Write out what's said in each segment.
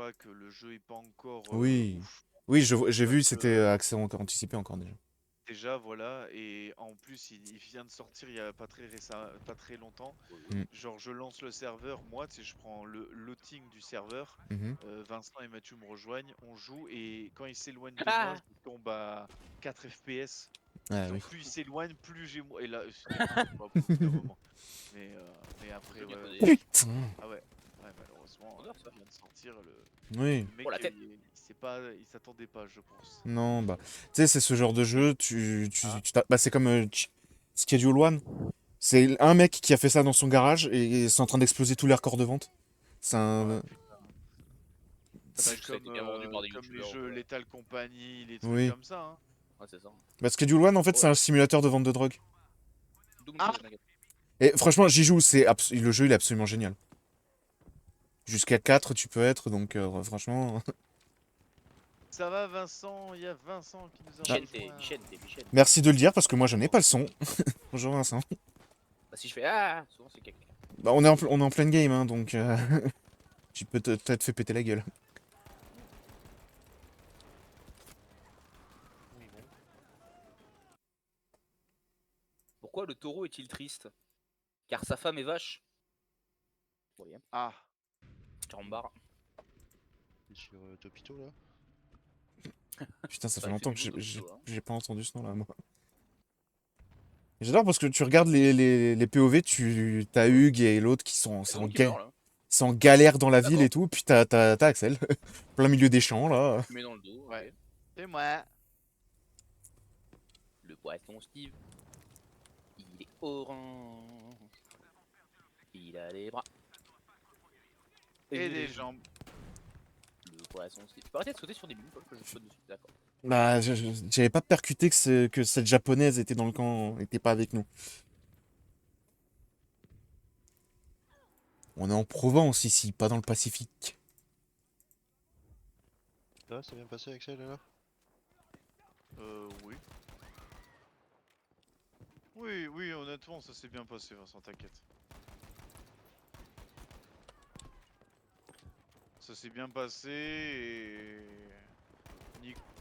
pas que le jeu est pas encore Oui. ouf. Oui, j'ai Parce vu, c'était que accès encore anticipé encore déjà. déjà, voilà, et en plus, il vient de sortir il y a pas très longtemps. Mm. Genre, je lance le serveur, moi, tu sais, je prends le loading du serveur. Mhm. Vincent et Mathieu me rejoignent, on joue, et quand il s'éloigne de moi, Ah je tombe à 4 FPS. Ah Genre, oui. plus il s'éloigne, plus j'ai moi. Et là, c'était insupportable au bout d'un moment. Mais Un après, jeu bien ouais, codé. Putain. ah ouais, ouais, malheureusement, Honneur, ça. il vient de sortir. Oui. Le Oh mec, la tête. il s'attendait pas, je pense. Non, bah. Tu sais, c'est ce genre de jeu, Ah, bah, c'est comme Schedule One. C'est un mec qui a fait ça dans son garage et c'est en train d'exploser tous les records de vente. C'est ouais, un. putain. Ça, c'est Bah, juste que ça a été bien vendu par des comme les youtubeurs. jeux Lethal Company, les trucs Oui. comme ça, hein. Ouais, c'est ça. Bah, Schedule One, en fait, Oh c'est la un tête. simulateur de vente de drogue. Doom Ah, 2, t'inquiète. Et franchement, j'y joue, le jeu, il est absolument génial. Jusqu'à 4 tu peux être, donc franchement. ça va, Vincent? Il y a Vincent qui nous a Ah, Vicente, rejoint. Vicente, Vicente. merci de le dire parce que moi, je n'ai pas le son. Bonjour Vincent. Bah, si je fais ah, souvent c'est quelqu'un. Bah, on est en pleine game, hein, donc tu peux peut-être fait péter la gueule. Oui, bon. Pourquoi le taureau est-il triste? Car sa femme est vache. Oui, hein. Ah, Carambar. T'es sur Topito là? Putain, ça fait Bah, il fait longtemps du que beau Topito, hein. j'ai pas entendu ce nom-là, moi. J'adore parce que tu regardes les POV, t'as Ouais. Hugues et l'autre qui sont, Et tout le monde qui meurt là. c'est en galère dans la ville et D'accord. tout, puis t'as Axel, plein milieu des champs, là. Tu mets dans le dos, ouais. ok. C'est moi. Le poisson Steve. Il est orange. Il a les bras. Et Et des les jambes. Le poisson Steve. Tu peux arrêter de sauter sur des bulles que je saute dessus, d'accord. Bah, j'avais pas percuté que cette japonaise était dans le camp, était pas avec nous. On est en Provence ici, pas dans le Pacifique. Ça va, c'est bien passé Axel alors? Oui. Oui, oui, honnêtement, ça s'est bien passé, Vincent, t'inquiète. Ça s'est bien passé et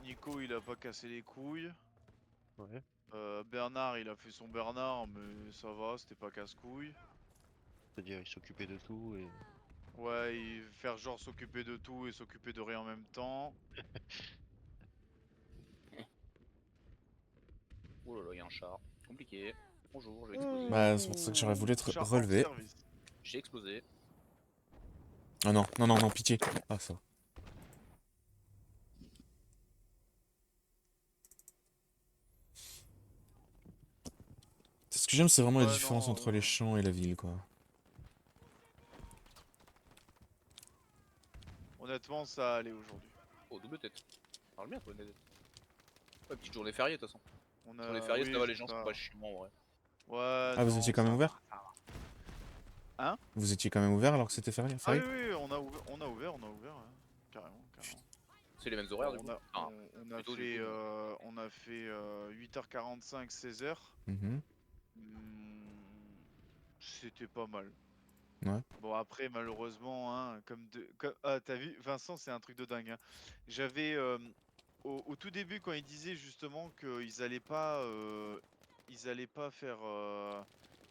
Nico, il a pas cassé les couilles. Ouais. Bernard, il a fait son Bernard, mais ça va, c'était pas casse-couille. C'est-à-dire il s'occupait de tout et... Ouais, faire genre s'occuper de tout et s'occuper de rien en même temps. Oh là là, il y a un char. Compliqué. Bonjour, je vais exploser. Bah, c'est pour ça que j'aurais voulu être Chat hors relevé. service. J'ai explosé. Oh non, non, non, non, pitié. Ah, ça va. Ce que j'aime, c'est vraiment la Ouais, différence non. entre les champs et la ville, quoi. Honnêtement, ça allait aujourd'hui. Oh, double tête. Parle bien, toi, Nedette. Ouais, petite journée fériée, de toute façon. On Journée a. fériée, ça Oui, va, les c'est gens sont ça. pas chiants, en vrai. Ouais, Ah, vous étiez non, quand même ça va, ouvert? ça va. Hein? Vous étiez quand même ouvert alors que c'était férié? Ah oui, Férié? oui, on a ouvert, ouais. Carrément, carrément. C'est les mêmes horaires, du coup. Enfin, plutôt, du coup, mais... On a fait 8h45, 16h. Mhm. C'était pas mal. Ouais. Bon, après, malheureusement, hein, Ah, t'as vu, Vincent, c'est un truc de dingue, hein. J'avais, au tout début, quand il disait justement ils allaient pas faire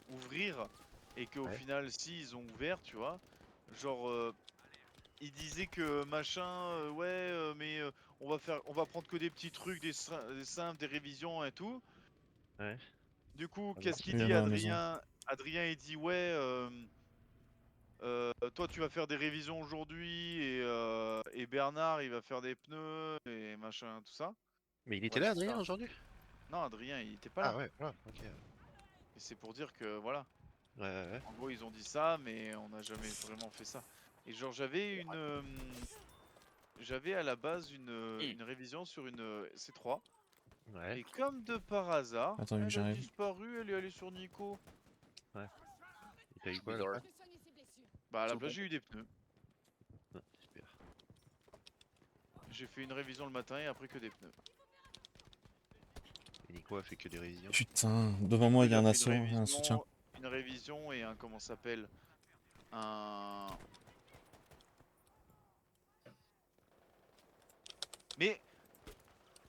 ouvrir, et qu'au Ouais. final, si, ils ont ouvert, tu vois. Genre, il disait que machin, ouais, mais on va prendre que des petits trucs, des simples, des révisions et tout. Ouais. Du coup, Ah bah, qu'est-ce Je qu'il viens dit, dans la maison. Adrien, il dit, ouais, toi, tu vas faire des révisions aujourd'hui, et Bernard, il va faire des pneus et machin, tout ça. mais il était Ouais, là c'est Adrien ça. aujourd'hui? Non, Adrien, il était pas Ah là. ouais, voilà, ok. Et c'est pour dire que, voilà. Ouais, ouais, ouais. En gros, ils ont dit ça, mais on n'a jamais vraiment fait ça. Et genre, j'avais à la base une révision sur une C3. Ouais, Et comme de par hasard, Attends, elle a j'arrive. disparu, elle est allée sur Nico. ouais. Et t'as eu quoi à la Bizarre. place? Bah, à la Sur le place, pont. j'ai eu des pneus. Ouais, super. J'ai fait une révision le matin et après que des pneus. Et Nico a fait que des révisions. Putain, devant moi, il y Il a a un fait une assaut, un soutien. révision et un, comment ça s'appelle, un Mais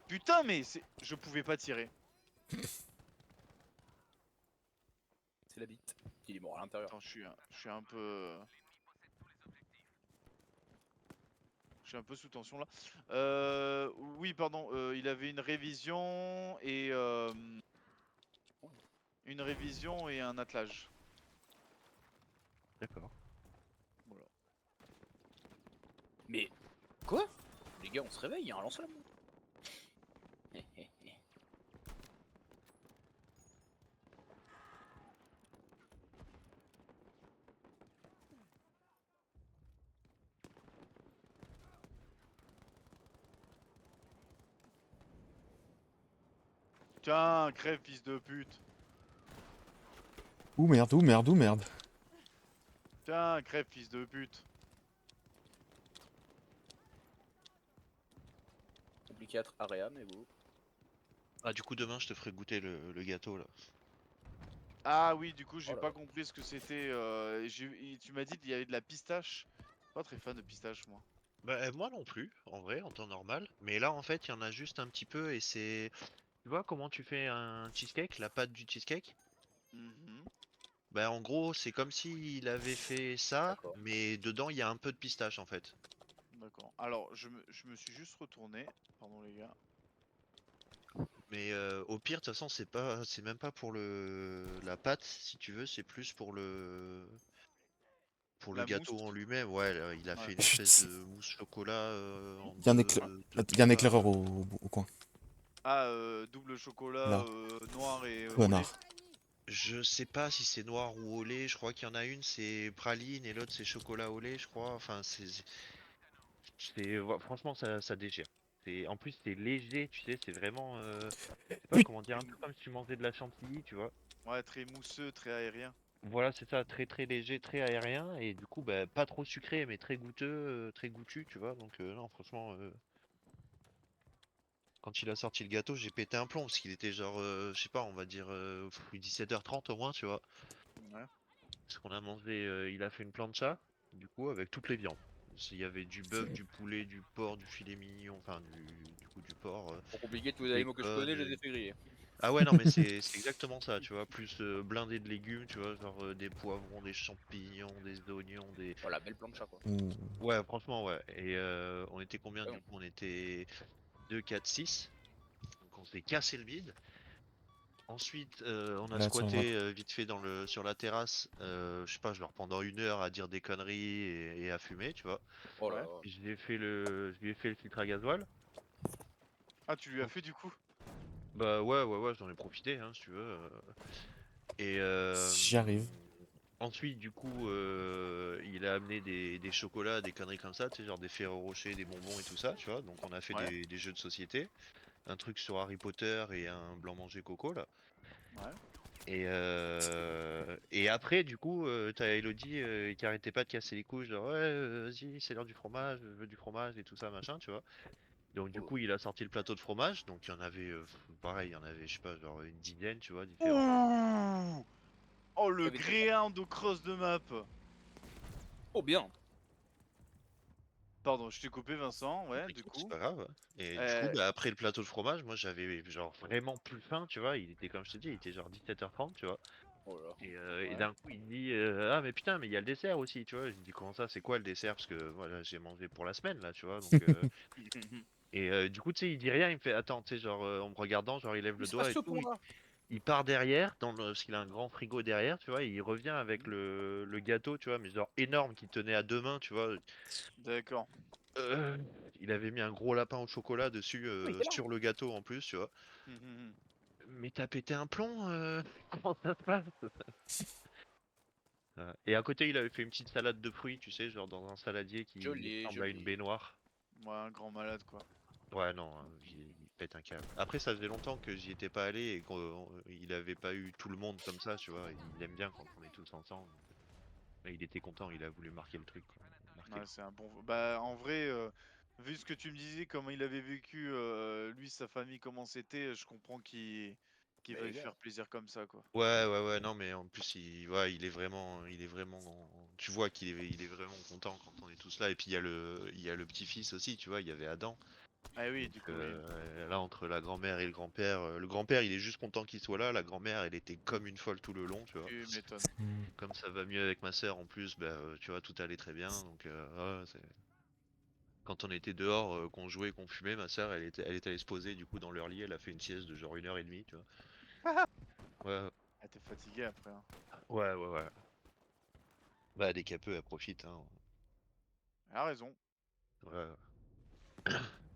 putain, mais je pouvais pas tirer. C'est la bite. Il est mort à l'intérieur. Attends, je suis un peu. Je suis un peu sous tension là. Oui, pardon. Il avait une révision et un attelage. D'accord. Voilà. Mais quoi? Les gars, on se réveille, il y a un lance-flamme. Tiens, crève, fils de pute. Ouh merde, ouh merde, ouh merde. Tiens, crève, fils de pute. Compliqué à Area, mais bon. Ah, du coup, demain, je te ferai goûter le gâteau là. Ah oui, du coup, j'ai Oh là pas là. compris ce que c'était. Tu m'as dit qu'il y avait de la pistache. Pas très fan de pistache, moi. Bah, moi non plus, en vrai, en temps normal. Mais là, en fait, il y en a juste un petit peu et c'est. Tu vois comment tu fais un cheesecake, la pâte du cheesecake? Mhm. Bah, en gros, c'est comme s'il avait fait ça, D'accord. mais dedans, il y a un peu de pistache en fait. D'accord. Alors, je me suis juste retourné. Pardon, les gars. Mais au pire, de toute façon, c'est même pas pour la pâte, si tu veux, c'est plus pour le La mousse. gâteau en lui-même. Ouais, là, il a Ouais. fait une espèce de Chut. mousse chocolat en Il y a un éclair... deux Il y a un plats. éclaireur au coin. Ah, double chocolat Là. noir et au lait. Connard. Je sais pas si c'est noir ou au lait. Je crois qu'il y en a une, c'est praline et l'autre, c'est chocolat au lait, je crois. Enfin, franchement, ça déchire. En plus, c'est léger, tu sais, c'est vraiment, je sais pas Putain. comment dire, un peu comme si tu mangeais de la chantilly, tu vois. Ouais, très mousseux, très aérien. Voilà, c'est ça, très très léger, très aérien, et du coup, bah, pas trop sucré, mais très goûteux, très goûtu, tu vois. Donc, non, franchement, quand il a sorti le gâteau, j'ai pété un plomb, parce qu'il était genre, je sais pas, on va dire 17h30 au moins, tu vois. Ouais. Parce qu'on a mangé, il a fait une plancha, du coup, avec toutes les viandes. Il y avait du bœuf, du poulet, du porc, du filet mignon, enfin, du coup, du porc, Pour compliquer, tous du les animaux que je bacon. connais, je les ai fait griller. Ah ouais, non, mais c'est exactement ça, tu vois. Plus blindé de légumes, tu vois, genre des poivrons, des champignons, des oignons, des. Oh la belle plancha quoi. Ouh. Ouais, franchement, ouais. Et on était combien Ouais, du coup? On était 2, 4, 6. Donc on s'est cassé le bide. Ensuite, on a Là, tu remarques. squatté vite fait sur la terrasse, je sais pas, genre pendant 1 heure à dire des conneries et à fumer, tu vois. oh là Ouais. là. Je lui ai fait le filtre à gasoil. Ah, tu lui as fait du coup? Bah ouais, ouais, ouais, j'en ai profité, hein, si tu veux. Et J'y arrive. ensuite, du coup, il a amené des chocolats, des conneries comme ça, tu sais, genre des Ferrero Rocher, des bonbons et tout ça, tu vois. Donc on a fait Ouais. des jeux de société, un truc sur Harry Potter et un blanc manger coco là. Ouais. Et après, du coup, t'as Elodie qui arrêtait pas de casser les couilles, genre ouais, vas-y, c'est l'heure du fromage, je veux du fromage et tout ça, machin, tu vois. Donc du Oh. coup, il a sorti le plateau de fromage, donc il y en avait, pareil, il y en avait, je sais pas, genre une dizaine, tu vois, différents. Ouh! Oh, Il y le avait de quoi? gréement de cross de map! Oh bien. Pardon, je t'ai coupé, Vincent, ouais, du T'inquiète, c'est coup. pas grave, hein. Et du coup, Euh, bah, après le plateau de fromage, moi j'avais genre vraiment plus faim, tu vois. Il était, comme je te dis, il était genre 17h30, tu vois. Oh là là. Et ouais. d'un coup, il me dit ah, mais putain, mais il y a le dessert aussi, tu vois. Je lui dis comment ça, c'est quoi le dessert? Parce que voilà, j'ai mangé pour la semaine là, tu vois. Donc, du coup, tu sais, il dit rien, il me fait attends, tu sais, genre en me regardant, genre il lève Il le se passe doigt et ce tout. pour là. Il part derrière, parce qu'il a un grand frigo derrière, tu vois. Et il revient avec le gâteau, tu vois, mais genre énorme qui tenait à 2 mains, tu vois. D'accord. Euh, il avait mis un gros lapin au chocolat dessus, Oh, il était là. sur le gâteau en plus, tu vois. Mais t'as pété un plomb, comment ça se passe? Et à côté, il avait fait une petite salade de fruits, tu sais, genre dans un saladier qui Joli, ressemble à une joli. baignoire. Moi, un grand malade, quoi. Ouais, non, il pète un câble. Après, ça faisait longtemps que j'y étais pas allé et qu'il avait pas eu tout le monde comme ça, tu vois. Il aime bien quand on est tous ensemble. Mais il était content, il a voulu marquer le truc, quoi. Marquer Ouais, le coup. c'est un bon. Bah, en vrai, vu ce que tu me disais, comment il avait vécu, lui, sa famille, comment c'était, je comprends qu'il Mais veuille les gars. faire plaisir comme ça, quoi. Ouais, ouais, ouais, non, mais en plus, ouais, il est vraiment, tu vois qu'il est vraiment content quand on est tous là. Et puis il y a le petit-fils aussi, tu vois, il y avait Adam. Ah oui, Donc du coup, oui. là, entre la grand-mère et le grand-père il est juste content qu'il soit là, la grand-mère elle était comme une folle tout le long, tu vois. Tu m'étonnes. Hmm. Comme ça va mieux avec ma sœur en plus, bah tu vois, tout allait très bien. Donc ouais, quand on était dehors, qu'on jouait, qu'on fumait, ma sœur elle était allée se poser du coup dans leur lit, elle a fait une sieste de genre 1 h 30, tu vois. Ouais, Ah, t'es fatigué après, hein. ouais, ouais, ouais. Bah dès qu'elle peut, elle profite, hein. Elle a raison. Ouais.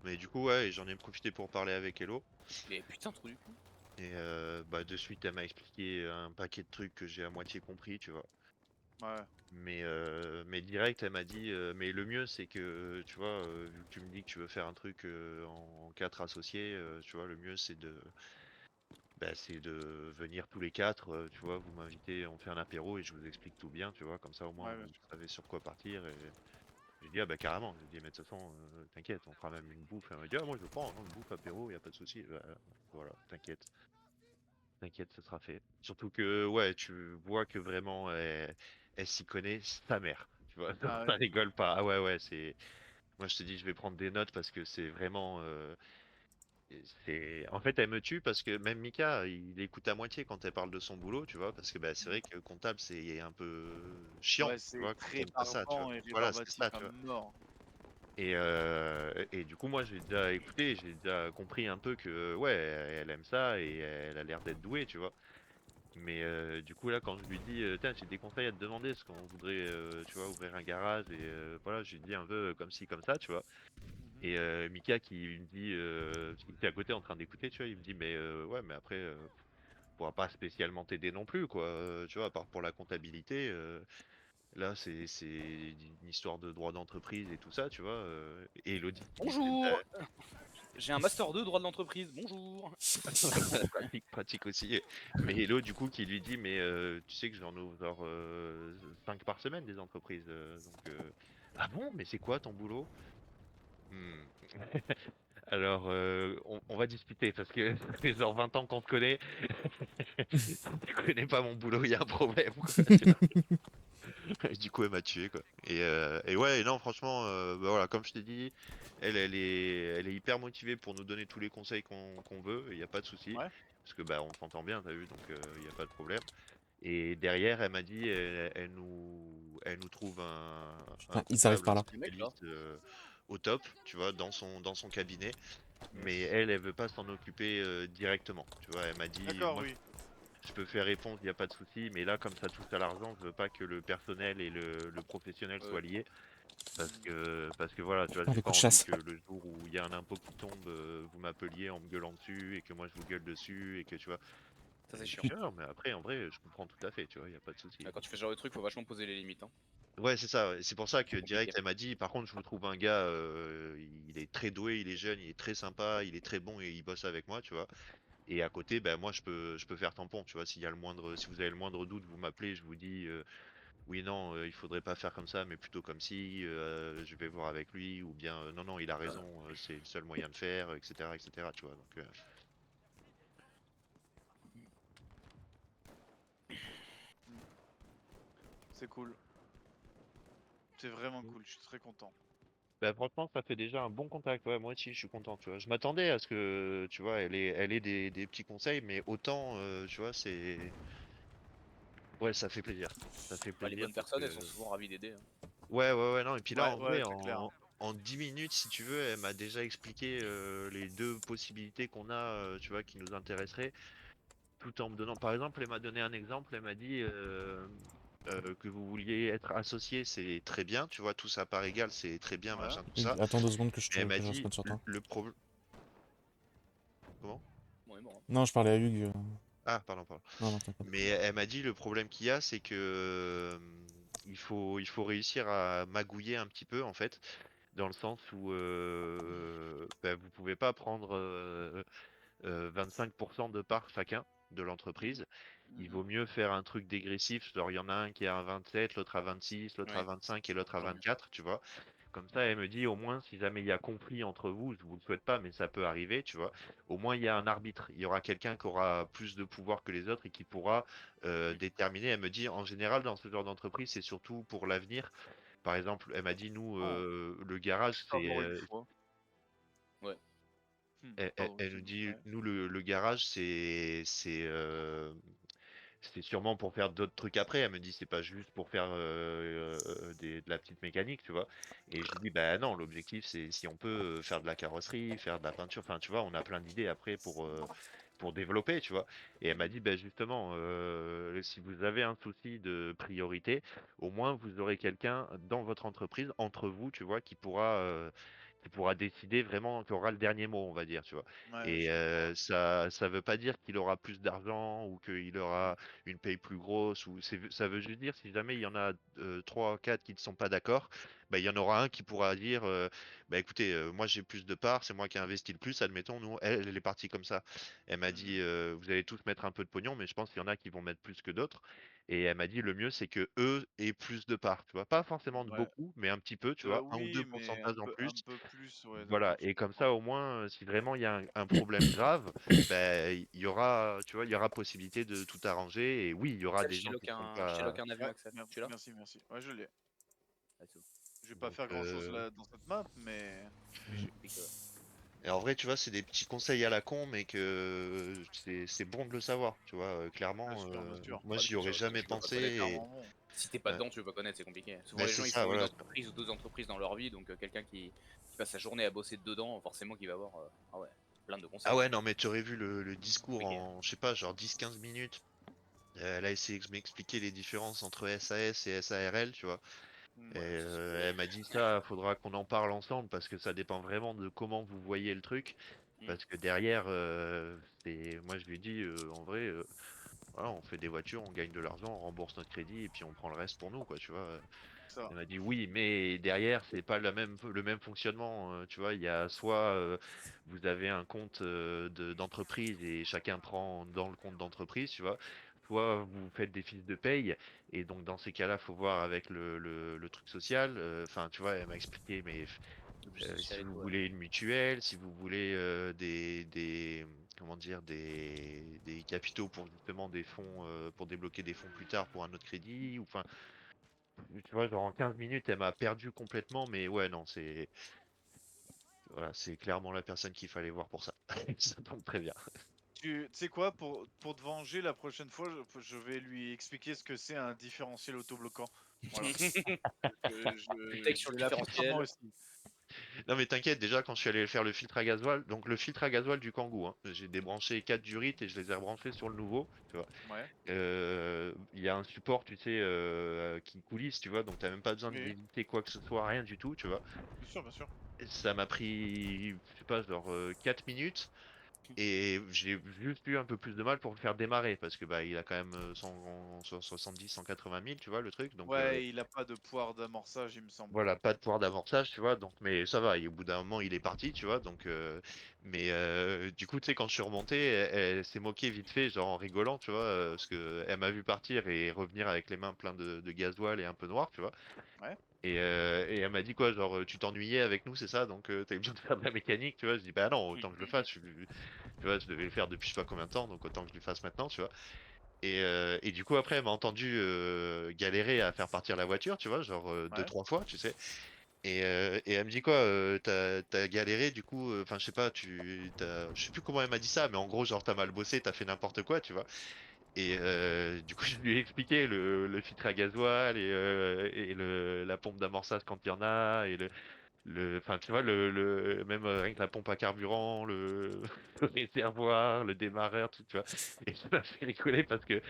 Mais du coup, ouais, et j'en ai profité pour parler avec Hello. Mais putain, trop du coup. Et bah de suite, elle m'a expliqué un paquet de trucs que j'ai à moitié compris, tu vois. Ouais. Mais direct, elle m'a dit, mais le mieux, c'est que, tu vois, vu que tu me dis que tu veux faire un truc en 4 associés, tu vois, le mieux, c'est de venir tous les quatre, tu vois, vous m'invitez, on fait un apéro et je vous explique tout bien, tu vois, comme ça au moins Ouais, bien vous sûr. savez sur quoi partir. Et j'ai dit, ah bah carrément, j'ai dit, mais de toute façon, t'inquiète, on fera même une bouffe. Elle m'a dit, ah moi je prends, hein, une bouffe, apéro, y a pas de souci. Bah, voilà, t'inquiète. T'inquiète, ce sera fait. Surtout que, ouais, tu vois que vraiment, elle s'y connaît sa mère. Tu vois, Ah ça oui. rigole pas. Ah ouais, ouais, c'est. Moi, je te dis, je vais prendre des notes parce que c'est vraiment. En fait, elle me tue parce que même Mika, il écoute à moitié quand elle parle de son boulot, tu vois, parce que bah, c'est vrai que comptable, c'est un peu chiant, Ouais, tu c'est vois, quand très on passe ça, tu vois. barbant et Voilà, c'est rébarbatif ça, à tu vois. mort. Et du coup, moi, j'ai déjà écouté, j'ai déjà compris un peu que, ouais, elle aime ça et elle a l'air d'être douée, tu vois. Mais du coup là quand je lui dis tiens j'ai des conseils à te demander parce qu'on voudrait tu vois ouvrir un garage et voilà je lui dis un peu comme ci comme ça tu vois Mhm. et Mika qui me dit qui était à côté en train d'écouter tu vois il me dit mais ouais mais après on pourra pas spécialement t'aider non plus quoi tu vois à part pour la comptabilité là c'est une histoire de droit d'entreprise et tout ça tu vois et Elodie qui lui fait Bonjour. J'ai un master 2 droit de l'entreprise. Bonjour. pratique, pratique aussi. Mais Hello, du coup, qui lui dit, mais tu sais que j'en ouvre genre 5 par semaine des entreprises. Donc, ah bon, mais c'est quoi ton boulot? Hmm. Alors, on va discuter parce que ça fait genre 20 ans qu'on se connaît. Si tu connais pas mon boulot, il y a un problème, quoi, tu vois. Et du coup, elle m'a tué, quoi. Et ouais, et non, franchement, bah voilà, comme je t'ai dit, elle est hyper motivée pour nous donner tous les conseils qu'on veut, il n'y a pas de souci. Ouais. Parce que bah on s'entend bien, t'as vu, donc il n'y a pas de problème. Et derrière, elle m'a dit, elle nous trouve un Putain, ils arrivent comptable par là. Les mecs là. spécialiste au top, tu vois, dans son cabinet. Mais Yes. elle veut pas s'en occuper directement. Tu vois, elle m'a dit, D'accord, moi, oui. je peux faire réponse, il n'y a pas de souci, mais là, comme ça touche à l'argent, je veux pas que le personnel et le professionnel Ouais. soient liés. Parce Mhm. que, parce que voilà, tu vois, Putain, j'ai les pas coups de envie chasse. que le jour où il y a un impôt qui tombe, vous m'appeliez en me gueulant dessus et que moi je vous gueule dessus et que tu vois. Ça c'est J'ai chiant. dit, non, mais après, en vrai, je comprends tout à fait, tu vois, il n'y a pas de souci. Quand tu fais ce genre de truc, faut vachement poser les limites. Hein. Ouais, c'est ça, ouais. C'est pour ça que C'est compliqué. direct, elle m'a dit, par contre, je vous trouve un gars, il est très doué, il est jeune, il est très sympa, il est très bon et il bosse avec moi, tu vois. Et à côté, ben moi, je peux faire tampon, tu vois. Si vous avez le moindre doute, vous m'appelez, je vous dis, oui, non, il faudrait pas faire comme ça, mais plutôt comme si, je vais voir avec lui, ou bien, non, non, il a raison, c'est le seul moyen de faire, etc., etc., tu vois. Donc, Mm. C'est cool. C'est vraiment cool. Je suis très content. bah, franchement, ça fait déjà un bon contact. Ouais, moi aussi, je suis content, tu vois. Je m'attendais à ce que, tu vois, elle ait des petits conseils, mais autant, tu vois, ouais, ça fait plaisir. Ça fait Bah, les plaisir bonnes parce personnes, elles sont que, souvent ravies d'aider. Hein. ouais, ouais, ouais, non. Et puis là, Ouais, en ouais, vrai, c'est clair. en 10 minutes, si tu veux, elle m'a déjà expliqué les deux possibilités qu'on a, tu vois, qui nous intéresseraient, tout en me donnant, par exemple, elle m'a donné un exemple. Elle m'a dit que vous vouliez être associé, c'est très bien, tu vois, tout ça par égal, c'est très bien, Ouais. machin, tout Hugues, ça. attends 2 secondes Mais elle m'a que je dit réponde sur toi. le problème. Comment? Bon, et bon. Hein. Non, je parlais à Hugues. Ah, pardon, pardon. Non, non, t'inquiète. Mais elle m'a dit le problème qu'il y a, c'est que il faut réussir à magouiller un petit peu en fait, dans le sens où bah, vous pouvez pas prendre 25% de part chacun de l'entreprise. Il Mhm. vaut mieux faire un truc dégressif, genre il y en a un qui est à 27, l'autre à 26, l'autre à Ouais, 25 et l'autre à toujours mieux. 24, tu vois. Comme ça, elle me dit au moins si jamais il y a conflit entre vous, je vous le souhaite pas, mais ça peut arriver, tu vois. Au moins il y a un arbitre. Il y aura quelqu'un qui aura plus de pouvoir que les autres et qui pourra Mhm. déterminer. Elle me dit en général dans ce genre d'entreprise, c'est surtout pour l'avenir. Par exemple, elle m'a dit nous Oh, le garage c'est c'est avoir une foi. Ouais. Pardon, Elle je nous dis. dit, Ouais. nous le garage c'est sûrement pour faire d'autres trucs après. Elle me dit c'est pas juste pour faire de la petite mécanique, tu vois. Et je lui dis bah non, l'objectif c'est si on peut faire de la carrosserie, faire de la peinture, enfin tu vois, on a plein d'idées après pour développer, tu vois. Et elle m'a dit bah justement, si vous avez un souci de priorité, au moins vous aurez quelqu'un dans votre entreprise, entre vous, tu vois, qui pourra décider vraiment, qui aura le dernier mot, on va dire, tu vois. Ouais, Et je comprends. Ouais. ça veut pas dire qu'il aura plus d'argent ou qu'il aura une paye plus grosse ou ça veut juste dire si jamais il y en a 3 4 qui ne sont pas d'accord, bah il y en aura un qui pourra dire bah écoutez moi j'ai plus de parts, c'est moi qui ai investi le plus, admettons nous elle est partie comme ça. Elle m'a Mhm. dit vous allez tous mettre un peu de pognon mais je pense qu'il y en a qui vont mettre plus que d'autres et elle m'a dit le mieux c'est que eux aient plus de parts, tu vois, pas forcément de Ouais. beaucoup mais un petit peu, tu vois, un ou Oui, deux mais pourcentages en plus. un peu plus, ouais, Voilà, d'accord, je et comme comprends. ça, au moins, si vraiment il y a un problème grave, ben, il y aura, tu vois, il y aura possibilité de tout arranger. Et oui, il y aura Axel, des gens qui seront je t'ai pas. lock un avion, Ouais, Axel. Tu es là? merci, merci. Ouais, je l'ai. Let's go. Je vais pas Donc, faire grand-chose là dans cette map, mais J'ai compris que. et en vrai, tu vois, c'est des petits conseils à la con, mais que c'est bon de le savoir, tu vois. bien Clairement, sûr, bien sûr. moi, Bah, j'y tu, aurais jamais tu peux pas pensé. connaître. Clairement, bon. Si t'es pas dedans, tu veux pas connaître, c'est compliqué. Souvent, Ben, les c'est gens, ils ça, font une voilà. entreprise ou deux entreprises dans leur vie, donc quelqu'un qui passe sa journée à bosser dedans, forcément, qu'il va avoir ah ouais, plein de Ah conseils. ouais, non, mais tu aurais vu le discours Compliqué. en, je sais pas, genre 10 15 minutes. Elle a essayé de m'expliquer les différences entre SAS et SARL, tu vois. Et Ouais, ça c'est pour les. elle m'a dit ça, faudra qu'on en parle ensemble parce que ça dépend vraiment de comment vous voyez le truc. Hmm. Parce que derrière, moi je lui ai dit, en vrai, voilà, on fait des voitures, on gagne de l'argent, on rembourse notre crédit et puis on prend le reste pour nous, quoi, tu vois. Ça. Elle m'a dit oui, mais derrière, c'est pas le même fonctionnement, tu vois. Il y a soit vous avez un compte d'entreprise et chacun prend dans le compte d'entreprise, tu vois. Soit vous faites des fiches de paye et donc dans ces cas-là, faut voir avec le truc social. Enfin, tu vois, elle m'a expliqué, mais L'objet si social et vous tout, ouais. voulez une mutuelle, si vous voulez comment dire, des capitaux pour justement des fonds, pour débloquer des fonds plus tard pour un autre crédit, ou enfin, tu vois, genre en 15 minutes, elle m'a perdu complètement, mais ouais, non, voilà, c'est clairement la personne qu'il fallait voir pour ça. Ça tombe très bien. Tu sais quoi, pour te venger la prochaine fois, je vais lui expliquer ce que c'est un différentiel autobloquant. Voilà. Du texte sur Je le vais la faire moi différentiel. aussi. Non, mais t'inquiète, déjà, quand je suis allé faire le filtre à gasoil, donc le filtre à gasoil du Kangoo, hein, j'ai débranché 4 durites et je les ai rebranchés sur le nouveau, tu vois. Ouais. Il y a un support, tu sais, qui coulisse, tu vois, donc t'as même pas besoin Oui, d'éviter quoi que ce soit, rien du tout, tu vois. bien sûr, bien sûr. Et ça m'a pris, je sais pas, genre 4 minutes. Et j'ai juste eu un peu plus de mal pour le faire démarrer parce que bah il a quand même 170, 180 000, tu vois le truc. Donc Ouais, il a pas de poire d'amorçage, il me semble. voilà, pas de pouvoir d'amorçage, tu vois. Donc mais ça va. Et au bout d'un moment, il est parti, tu vois. Donc mais du coup, tu sais, quand je suis remonté, elle s'est moquée vite fait, genre en rigolant, tu vois, parce que elle m'a vu partir et revenir avec les mains pleines de gasoil et un peu noir, tu vois. Ouais. Et elle m'a dit quoi, genre tu t'ennuyais avec nous, c'est ça, donc t'avais besoin de faire de la mécanique, tu vois. Je dis bah non, autant que je le fasse. Tu vois, je devais le faire depuis je sais pas combien de temps, donc autant que je le fasse maintenant, tu vois. Et du coup après, elle m'a entendu galérer à faire partir la voiture, tu vois, genre deux Ouais. trois fois, tu sais. Et elle me dit quoi, t'as galéré, du coup, enfin je sais pas, je sais plus comment elle m'a dit ça, mais en gros genre t'as mal bossé, t'as fait n'importe quoi, tu vois. Et du coup, je lui ai expliqué le filtre à gasoil et la pompe d'amorçage quand il y en a, et enfin, tu vois, même rien que la pompe à carburant, le réservoir, le démarreur, tout, tu vois. Et ça m'a fait rigoler parce que, tu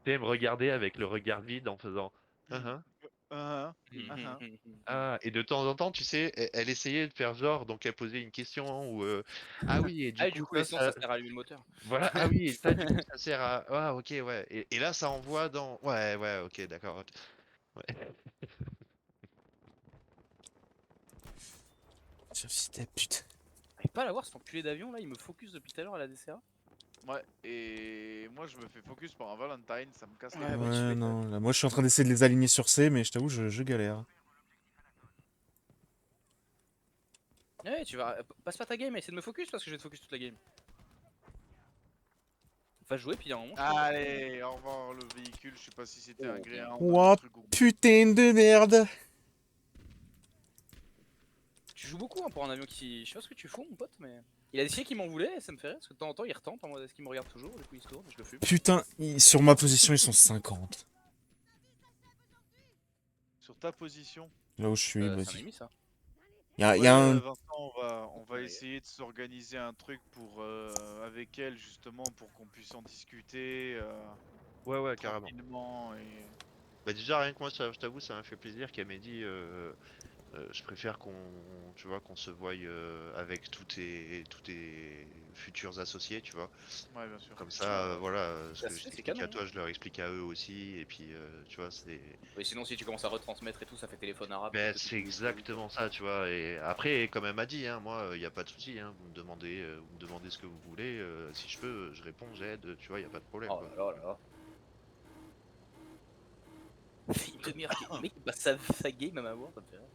sais, elle me regardait avec le regard vide en faisant, Mhm. hein. Hein, hein. Ah, et de temps en temps, tu sais, elle essayait de faire genre, donc elle posait une question ou ah oui, et du Ah, et du coup, coup, l'essence, ça sert à allumer le moteur. voilà, ah oui, et ça, du coup, ça sert à, ah, ok, ouais. Et là, ça envoie dans, ouais, ouais, ok, d'accord. Ok. Ouais. Tiens, fils de pute. J'arrive pas à l'avoir cet enculé d'avion là, il me focus depuis tout à l'heure à la DCA. Ouais, et moi je me fais focus par un Valentine, ça me casse les Ouais, couilles. bah tu Ouais, m'étonnes. non, là, moi je suis en train d'essayer de les aligner sur C, mais je t'avoue, je galère. Ouais, tu vas. Passe pas ta game, essaie de me focus parce que je vais te focus toute la game. Va jouer, puis il y a un moment, je te focus. Allez, au revoir le véhicule, je sais pas si c'était un Oh, gré 1 ou un autre Ouah, truc. putain de merde! Tu joues beaucoup hein, pour un avion qui. Je sais pas ce que tu fous, mon pote, mais. Il a décidé qu'il m'en voulait, ça me fait rire, parce que de temps en temps il retente en mode est-ce qu'il me regarde toujours, du coup il se tourne, je le fume. Putain, sur ma position, ils sont 50. Sur ta position. Là où je suis, C'est un vas-y. ennemi ça. Il Ouais, y a un... Vincent, on va Allez. essayer de s'organiser un truc pour avec elle justement pour qu'on puisse en discuter Ouais, carrément. tranquillement et Bah déjà rien que moi, ça, je t'avoue, ça m'a fait plaisir qu'elle m'ait dit je préfère qu'on, tu vois, qu'on se voie avec tous tes futurs associés, tu vois. ouais bien sûr. Comme ça, voilà, ce Ça que se je fait, c'est t'explique à canon. toi, je leur explique à eux aussi, et puis, tu vois, c'est... Oui, sinon si tu commences à retransmettre et tout, ça fait téléphone arabe, Ben, que tu c'est peux jouer vite. exactement ça, tu vois. Et après, comme elle m'a dit, hein, moi, il n'y a pas de souci, hein, vous me demandez ce que vous voulez, si je peux, je réponds, j'aide, tu vois, il n'y a pas de problème, Oh quoi. là là là là. Fait une demi-heure le mec il passe sa game à ma voix, ça me fait rire.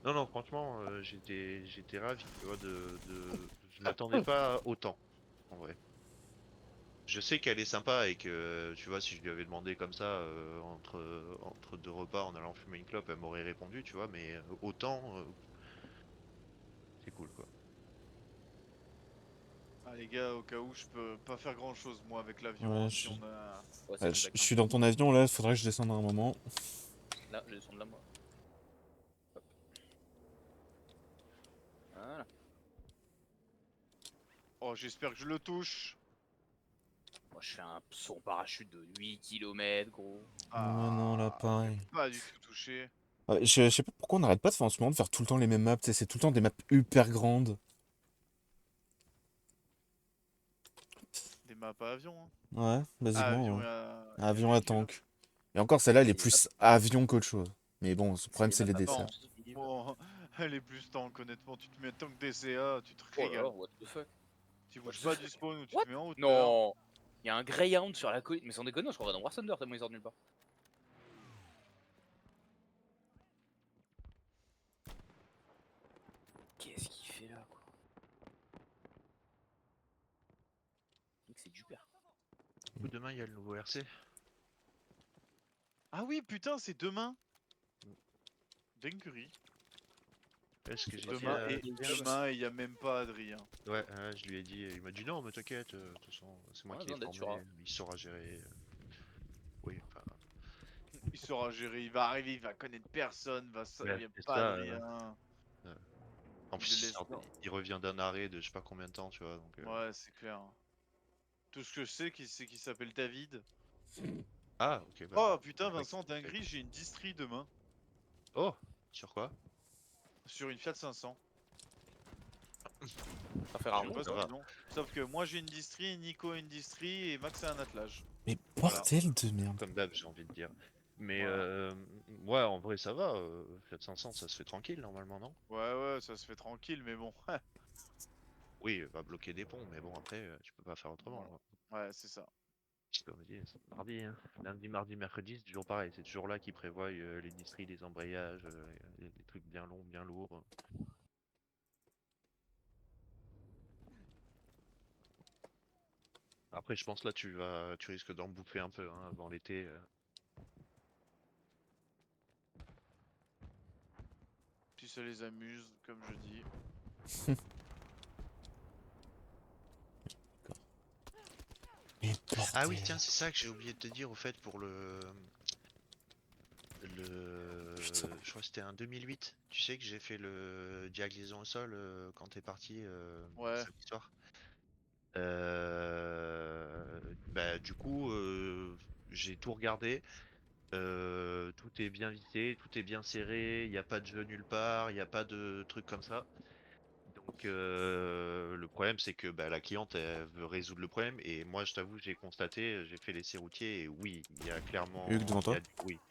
Non, non, franchement, j'étais ravi, tu vois, je m'attendais pas autant, en vrai. Je sais qu'elle est sympa et que, tu vois, si je lui avais demandé comme ça, entre deux repas en allant fumer une clope, elle m'aurait répondu, tu vois, mais autant, c'est cool, quoi. Ah les gars, au cas où je peux pas faire grand chose moi avec l'avion Ouais, hein, si on a. Ouais, c'est je contact. Hein. suis dans ton avion, là, faudrait que je descende à un moment. Là, je descends de là moi. Hop. Voilà. Oh j'espère que je le touche. Moi je fais un saut en parachute de 8 km gros. Ouais, non, là, Ah j'ai pareil. pas du tout touché. Ouais, je sais pas pourquoi on n'arrête pas de faire en ce moment de faire tout le temps les mêmes maps, tu sais, c'est tout le temps des maps hyper grandes. Des maps à avion hein. Ouais, Ah basiquement, avion ouais. et Avion à véhicule. tank. Et encore, celle-là, elle est C'est plus avion qu'autre chose. Mais bon, le c'est problème, des c'est maps les à desserts. Non, perspective. bon, elle est plus tank honnêtement, tu te mets tank DCA, tu te Oh là là, régales. what the fuck. Tu What bouges the pas du fuck. spawn ou tu What? te mets en hauteur. Non. Il y a un Greyhound sur la colline. Mais sans déconner, je croirais dans War Thunder tellement ils sortent nulle part. Qu'est-ce qu'il fait là quoi? Mec, c'est du père. Du coup, demain, il y a le nouveau RC. Ah oui putain c'est demain. Dinguerie. Est-ce que C'est j'ai pas dit Demain celui-là, à et Adrien? demain il y a même pas Adrien. Ouais, je lui ai dit, il m'a dit non, mais t'inquiète, de toute façon, c'est moi On a qui ai besoin d'aide formé, sur A. il saura gérer. Oui, enfin, Il saura gérer, il va arriver, il va connaître personne, il ouais, y a c'est pas ça. Adrien. Euh, En Il le plus, laisse dans. il revient d'un arrêt de je sais pas combien de temps, tu vois, donc... Ouais c'est clair. Tout ce que je sais c'est qu'il s'appelle David. Ah, ok, bah... Oh putain ouais, Vincent dinguerie j'ai une distrie demain. oh, sur quoi? Sur une Fiat 500. Ça fait Je sais rarement pas Ça ça. si va. non. Sauf que moi j'ai une distrie, Nico a une distrie et Max a un attelage. Mais Voilà. bordel de merde. Comme d'hab, j'ai envie de dire. Mais Voilà. ouais, en vrai, ça va. Fiat 500, ça se fait tranquille normalement, non? Ouais ouais ça se fait tranquille mais bon. Oui, va bloquer des ponts, mais bon, après, tu peux pas faire autrement, Voilà. quoi. Ouais c'est ça. Comme on dit, c'est mardi, hein. Lundi, mardi, mercredi, c'est toujours pareil. C'est toujours là qu'ils prévoient les distries, les embrayages, les trucs bien longs, bien lourds. Après, je pense là, tu risques d'en bouffer un peu hein, avant l'été. Si ça les amuse comme je dis. Mais Ah oui, bordel. tiens, c'est ça que j'ai oublié de te dire au fait pour Putain. je crois que c'était en 2008. Tu sais que j'ai fait le diag liaison au sol quand t'es parti Ouais. samedi soir. Bah du coup, j'ai tout regardé. Tout est bien vissé, tout est bien serré. Il n'y a pas de jeu nulle part, il n'y a pas de trucs comme ça. Donc le problème c'est que bah, la cliente elle veut résoudre le problème et moi je t'avoue j'ai constaté, j'ai fait l'essai routier et oui il y a Hugues clairement devant il y toi? a du bruit,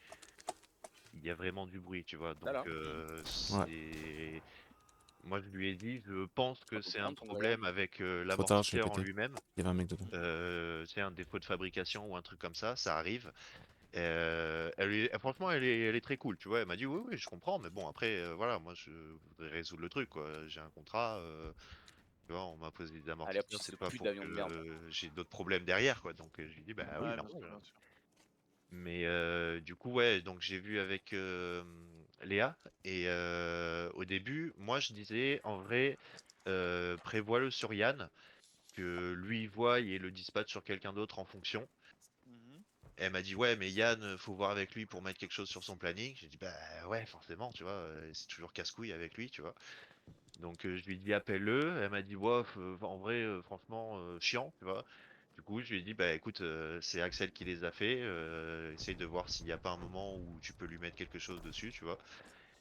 il y a vraiment du bruit tu vois Là donc là. Ouais, c'est moi je lui ai dit je pense Un que peu c'est un prendre ton Greyhound. problème avec trop tard, je l'ai l'amortisseur en pété. lui-même, Il y avait un mec devant. c'est un défaut de fabrication ou un truc comme ça arrive. Franchement, elle est très cool, tu vois. Elle m'a dit oui, oui, je comprends, mais bon, après, voilà, moi, je voudrais résoudre le truc, quoi. J'ai un contrat, tu vois, on m'a posé des Allez hop, amortisseurs, c'est le c'est pas cul pour d'avion de merde. que j'ai d'autres problèmes derrière, quoi. Donc, je lui dis, bah oui, Ouais bien normal, sûr hein. bien sûr. Mais du coup, ouais, donc j'ai vu avec Léa. Et au début, moi je disais en vrai, prévois-le sur Yann, que lui il voie et le dispatch sur quelqu'un d'autre en fonction. Mhm. Elle m'a dit ouais mais Yann, faut voir avec lui pour mettre quelque chose sur son planning. J'ai dit bah ouais forcément tu vois, c'est toujours casse-couille avec lui tu vois. Donc je lui ai dit appelle-le. Elle m'a dit bof, en vrai franchement chiant tu vois. Du coup je lui ai dit bah écoute c'est Axel qui les a fait, essaye de voir s'il n'y a pas un moment où tu peux lui mettre quelque chose dessus tu vois.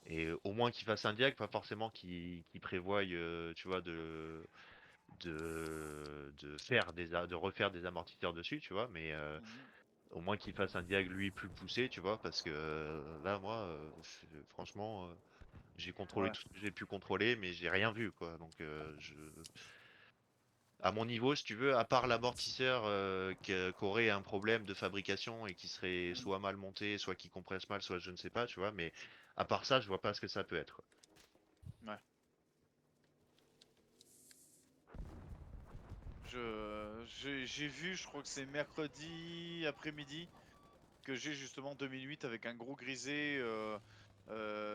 Et au moins qu'il fasse un diag, pas forcément qu'il prévoie tu vois de faire de refaire des amortisseurs dessus tu vois, mais Mhm. au moins qu'il fasse un diag lui plus poussé, tu vois, parce que là, moi, franchement, j'ai contrôlé Ouais. tout ce que j'ai pu contrôler, mais j'ai rien vu, quoi. Donc, à mon niveau, si tu veux, à part l'amortisseur qu'aurait un problème de fabrication et qui serait Mhm. soit mal monté, soit qui compresse mal, soit je ne sais pas, tu vois, mais à part ça, je vois pas ce que ça peut être, quoi. Ouais. J'ai vu, je crois que c'est mercredi après-midi, que j'ai justement 2008 avec un gros grisé.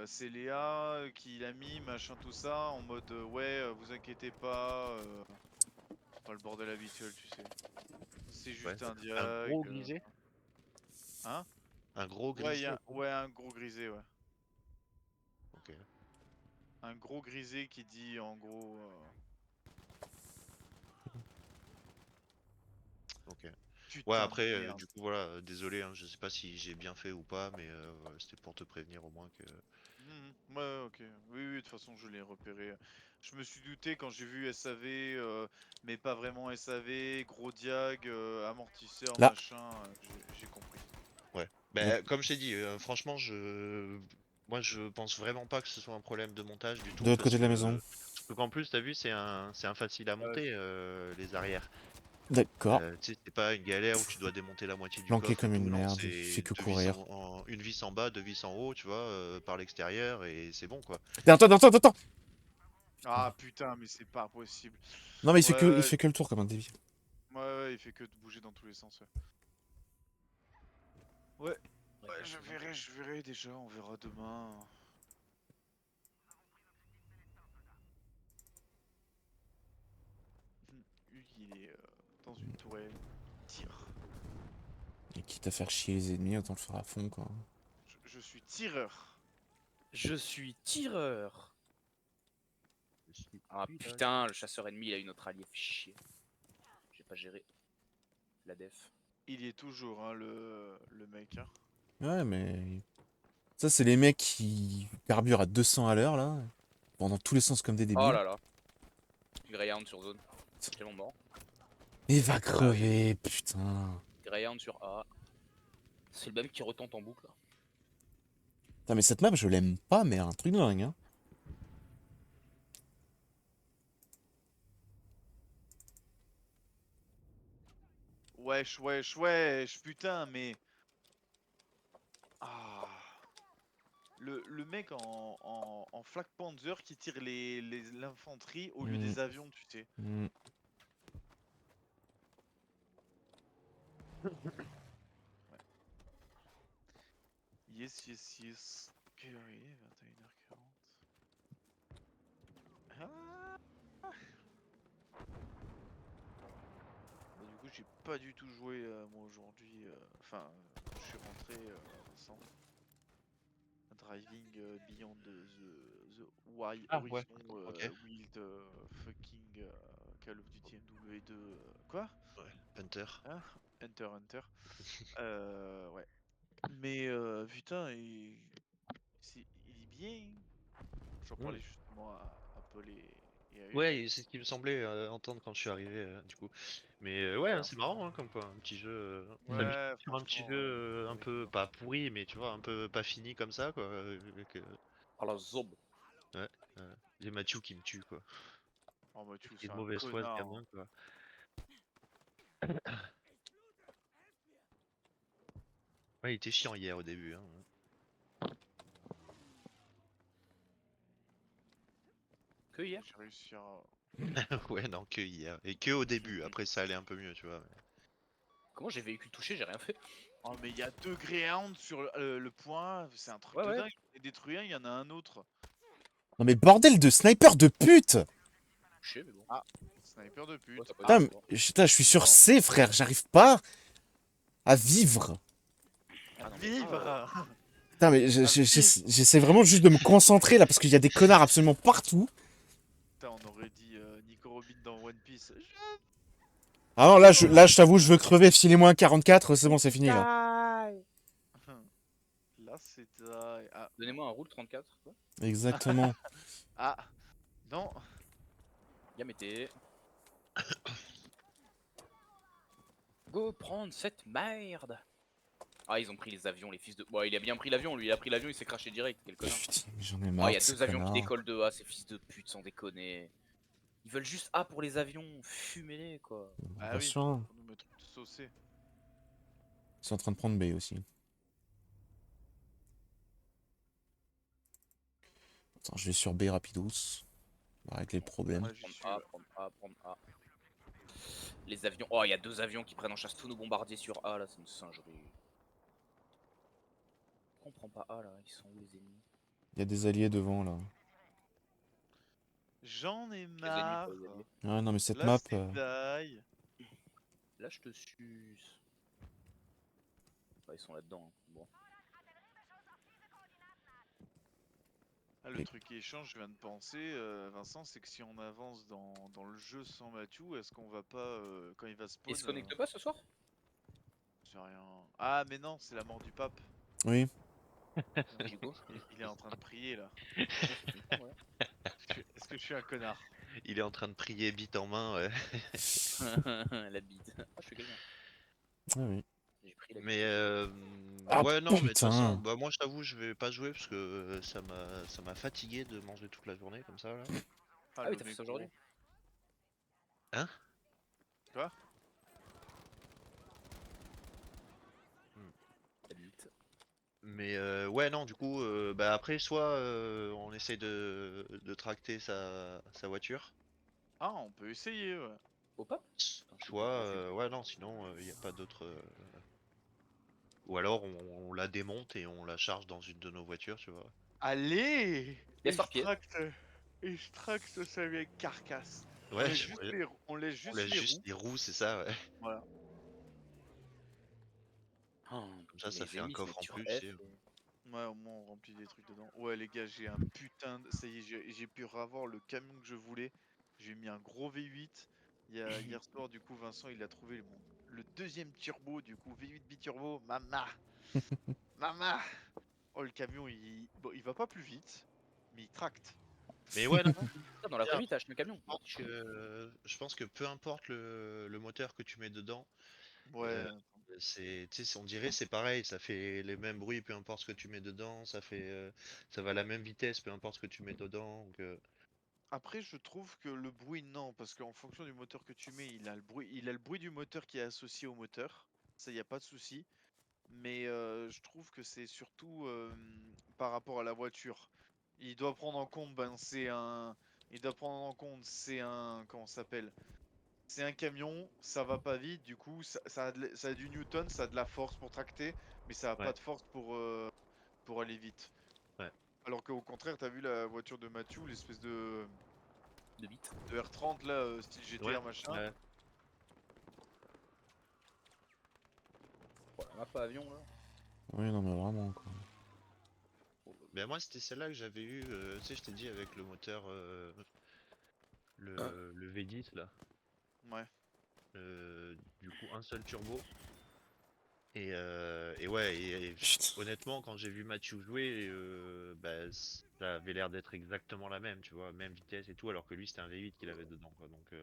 C'est Léa qui l'a mis, machin, tout ça, en mode ouais, vous inquiétez pas, pas le bordel habituel, tu sais. C'est Ouais. juste un Un diag. gros grisé? Hein? Un gros Ouais, grisé? ouais, un gros grisé, ouais. Ok, Un gros grisé qui dit en gros. ok. Ouais, Putain de après, merde. du coup, voilà, désolé, hein, je sais pas si j'ai bien fait ou pas, mais voilà, c'était pour te prévenir au moins que. Mhm. Ouais, ok. Oui, oui, de toute façon, je l'ai repéré. Je me suis douté quand j'ai vu SAV, mais pas vraiment SAV, gros diag, amortisseur, Là, machin, j'ai compris. Ouais. donc, Ben, comme je t'ai dit, franchement, moi, je pense vraiment pas que ce soit un problème de montage du de tout, l'autre parce côté de la que maison. surtout qu'en plus, t'as vu, c'est un facile à Ouais, monter, les arrières. D'accord. Tu sais, c'est pas une galère où tu dois démonter la moitié du Planqué coffre et comme une tout. Non, merde, il fait c'est que deux vis courir. une vis en bas, deux vis en haut, tu vois, par l'extérieur, et c'est bon, quoi. Attends! ah putain, mais c'est pas possible. Non, mais Ouais, il ouais, fait que le tour comme un débile. ouais, ouais, il fait que de bouger dans tous les sens. Ouais, ouais, Ouais, ouais, bien présent. je verrai déjà, on verra demain. Hugues, il est dans une tourelle, il tire. Et quitte à faire chier les ennemis, autant le faire à fond, quoi. Je suis tireur. Je suis tireur. Je suis Ah celui-là putain, le chasseur ennemi, il a une autre alliée, fait chier. J'ai pas géré la def. Il y est toujours, hein, le mec. Hein. Ouais, mais... Ça, c'est les mecs qui carburent à 200 à l'heure, là. Vont dans tous les sens comme des Oh débiles. là là. Greyhound sur zone. Tellement mort. Et va Ah oui. crever, putain. Greyhound sur A. C'est le même qui retente en boucle. Putain, mais cette map, je l'aime pas, mais un truc de dingue, hein. Wesh, wesh, wesh, putain, mais... Ah... Le mec en Flak Panzer qui tire l'infanterie au lieu Hmm, des avions, tu sais. hmm. Ouais. Yes, yes, yes. Quelle heure il est? 21h40. Ah bah, du coup, j'ai pas du tout joué moi aujourd'hui. Enfin, je suis rentré sans Driving Beyond the Ah ouais, Horizon ok. Wild fucking Call of Duty MW2. Quoi? Ouais, Hunter. Hein? Hunter Hunter. Ouais. Mais putain, il est bien. J'en Hmm. parlais justement à Paul et à Hugues. Ouais, c'est ce qui me semblait entendre quand je suis arrivé, du coup. Mais ouais, hein, Voilà. c'est marrant, hein, comme quoi, un petit jeu. On s'amuse Ouais, sur un petit franchement, jeu un faudrait que peu j'en pas fasse. pourri, mais tu vois, un peu pas fini comme ça, quoi. Oh la zob. Ouais, j'ai Mathieu qui me tue, quoi. Oh, Mathieu, Il est c'est de un mauvaise foi, ce connard. gamin, quoi. Ouais, il était chiant hier au début, hein. Que hier? J'ai réussi à. Ouais, non, que hier. Et que au J'ai début. réussi. Après, ça allait un peu mieux, tu vois. Comment j'ai véhicule touché? J'ai rien fait. Oh, mais il y a 2 Greyhounds sur le point, c'est un truc Ouais, de ouais. dingue. Il détruit un, il y en a un autre. Non mais bordel de sniper de pute! Je sais, mais bon. Ah, sniper de Ouais, pute. ça peut Putain, être Ah, mais- bon. putain, je suis sur non. C, frère, j'arrive pas à vivre. Ah non, mais Vivre. Putain, mais À vivre. j'essaie vraiment juste de me concentrer là parce qu'il y a des connards absolument partout. Putain, on aurait dit Nico Robin dans One Piece. Ah non, là, je t'avoue, je veux crever, filez-moi un 44, c'est bon, c'est fini là. Là, c'est dingue. Ah, Donnez-moi un roule 34. Quoi. Exactement. ah, non. Yamete. Go prendre cette merde. Ah, ils ont pris les avions, les fils de. Bon, il a bien pris l'avion, lui. Il a pris l'avion, il s'est craché direct. Quel connard. Putain, mais j'en ai Oh, marre il y a de ces 2 avions qui connards. décollent de A, ces fils de pute, sans déconner. Ils veulent juste A pour les avions. Fumez-les, quoi. Ah Bien oui, sûr, hein. pour nous mettre saucé. Ils sont en train de prendre B aussi. Attends, je vais sur B rapidos. On va régler le problème. Ouais, j'y Prendre suis, A, là. prendre A, prendre A. Les avions. Oh, il y a 2 avions qui prennent en chasse tous nos bombardiers sur A, là, c'est une singerie. Pourquoi on prend pas A, là? Ils sont où, les ennemis? Il y a des alliés devant là. J'en ai Les ennemis, marre. pas les alliés. Ah non, mais cette Là, map. c'est die. Là, je te suce. Bah, ils sont là-dedans. Hein. Bon. Ah, le Oui. truc qui échange, je viens de penser, Vincent, c'est que si on avance dans le jeu sans Mathieu, est-ce qu'on va pas, quand il va spawn, Ils se connectent pas ce soir? c'est rien. Ah, mais non, c'est la mort du pape. Oui. Hugo? Il est en train de prier là. Ouais, c'est fini, ouais. Est-ce que je suis un connard? Il est en train de prier bite en main, ouais. La bite. Ah, je fais quelqu'un. Ah oui. J'ai pris la bite. Mais Ah, ouais, non, mais de toute façon, putain. bah moi je t'avoue, je vais pas jouer parce que ça m'a fatigué de manger toute la journée comme ça là. Ah oui, t'as fait ça aujourd'hui? Hein? Quoi? La bite. Mais ouais, non, du coup, bah après, soit on essaye de tracter sa voiture, Ah, on peut essayer, ouais. Au pape? Putain, je sais soit, pas, j'ai fait- ouais, non, sinon, il n'y a pas d'autre. Ou alors on la démonte et on la charge dans une de nos voitures, tu vois. Allez! Laisse par pied. Extracte sa vieille carcasse. On Ouais, laisse juste ouais, les, on laisse on juste laisse les juste roues. les roues, c'est ça, ouais. Voilà. Oh, Comme ça, ça les fait un ennemis se coffre mettent en sur plus. F Et... Ouais, au moins on remplit des trucs dedans. Ouais, les gars, j'ai un putain de. Ça y est, j'ai pu avoir le camion que je voulais. J'ai mis un gros V8. Hier soir, du coup, Vincent, il a trouvé le deuxième turbo, du coup, V8 biturbo. Mama! Mama! Oh, le camion, bon, il va pas plus vite, mais il tracte. Mais ouais, non, Ah, dans la vraie bien, vie, t'as acheté un camion. je pense que peu importe le moteur que tu mets dedans, Ouais, tu sais, on dirait c'est pareil, ça fait les mêmes bruits, peu importe ce que tu mets dedans, ça va à la même vitesse, peu importe ce que tu mets dedans. Donc, après, je trouve que le bruit, non, parce qu'en fonction du moteur que tu mets, il a le bruit du moteur qui est associé au moteur. Ça, y a pas de souci. Mais je trouve que c'est surtout par rapport à la voiture. Il doit prendre en compte, ben, il doit prendre en compte, comment ça s'appelle? C'est un camion, ça va pas vite, du coup, ça a du newton, ça a de la force pour tracter, mais ça a pas ouais, de force pour aller vite. ouais. Alors qu'au contraire, t'as vu la voiture de Mathieu, l'espèce De bite. de R30 là, style Ouais, GTR machin. ouais. Voilà, on a pas avion là. Oui, non, mais vraiment, quoi. Ben moi c'était celle-là que j'avais eu, tu sais, je t'ai dit avec le moteur, le V10 là. Ouais. Du coup un seul turbo. Et ouais, et Putain. honnêtement quand j'ai vu Mathieu jouer, bah, ça avait l'air d'être exactement la même, tu vois, même vitesse et tout, alors que lui c'était un V8 qu'il avait dedans, quoi. Donc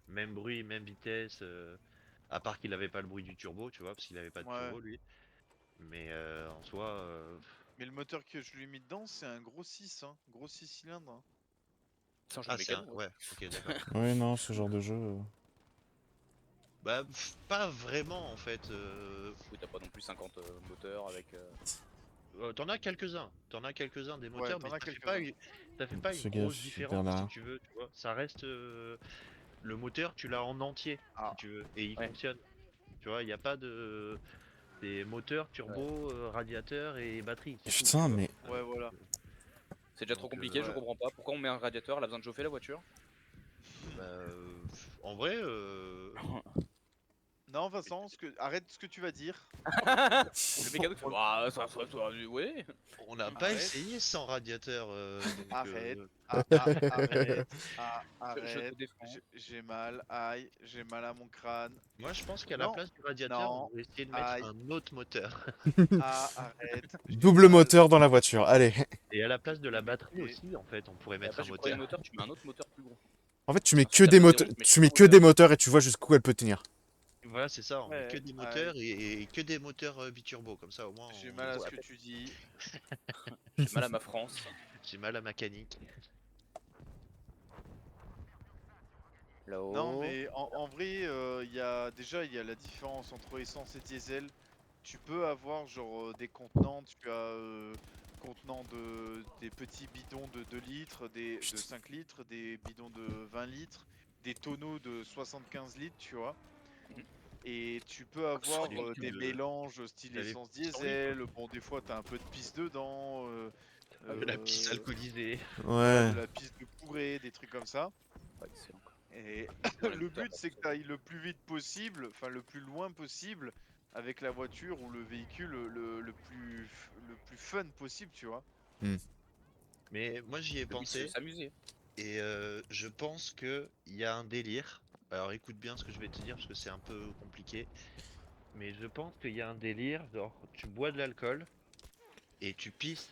même bruit, même vitesse, à part qu'il avait pas le bruit du turbo, tu vois, parce qu'il avait pas de Ouais. turbo lui. Mais en soi, Mais le moteur que je lui ai mis dedans, c'est un gros 6, hein. Gros 6 cylindres, hein. C'est un jeu ah de c'est un... mécano. ouais, ok d'accord. Oui, non, ce genre de jeu. Bah pas vraiment en fait. Oui, t'as pas non plus 50 moteurs avec. T'en as quelques-uns des Ouais, moteurs, t'en mais as quelques-uns. ça fait pas une Fais gaffe, grosse il y a différence Bernard. si tu veux, tu vois. Ça reste le moteur, tu l'as en entier Ah. si tu veux, et il Ouais. fonctionne. Tu vois, il n'y a pas de C'est moteur, turbo, radiateur et batterie. c'est tout, Putain, tu vois. mais. Ouais, voilà. C'est déjà Donc, trop compliqué, je ouais. comprends pas. Pourquoi on met un radiateur? Elle a besoin de chauffer la voiture? Bah, en vrai, Non, Vincent, arrête ce que tu vas dire. Le mécano qui fait bah, ouais. on n'a pas Arrête. essayé sans radiateur. Donc, Arrête. Je te Arrête. défends. J'ai mal. Aïe, j'ai mal à mon crâne. moi, je pense qu'à la Non. place du radiateur, on Non. devrait essayer de mettre Aïe. un autre moteur. Arrête. J'ai Double mal. moteur dans la voiture, allez. Et à la place de la batterie Et- aussi, en fait, on pourrait Et mettre après, un tu prends les moteur. moteurs, tu mets un autre moteur plus gros. En fait, tu mets Ensuite, que t'as des pas moteurs, zéro, tu mets tu deux mets que des moteurs. moteurs et tu vois jusqu'où elle peut tenir. Voilà, c'est ça, on met Ouais, que des aïe. moteurs et que des moteurs biturbo, comme ça au moins J'ai on mal à est ce Ouais, que après- tu dis. J'ai mal à ma France. J'ai mal à mécanique. Là-haut. Non, mais en vrai, il y a la différence entre essence et diesel. Tu peux avoir genre des contenants, tu as contenants des petits bidons de 2 litres, de 5 litres, des bidons de 20 litres, des tonneaux de 75 litres, tu vois. Mhm. Et tu peux Ah, avoir des de- mélanges style J'avais essence 100 litres. diesel. Bon, des fois, tu as un peu de pisse dedans. De la pisse euh, alcoolisée. voilà, Ouais. de la pisse de bourré, des trucs comme ça. Ouais, excellent, quoi. Et Dans les le moteurs, but, c'est que tu ailles le plus vite possible, enfin le plus loin possible, avec la voiture ou le véhicule le plus fun possible, tu vois. Mais moi j'y ai Le but, c'est de pensé s'amuser. et je pense que il y a un délire. Alors écoute bien ce que je vais te dire parce que c'est un peu compliqué. Mais je pense qu'il y a un délire, genre tu bois de l'alcool et tu pisses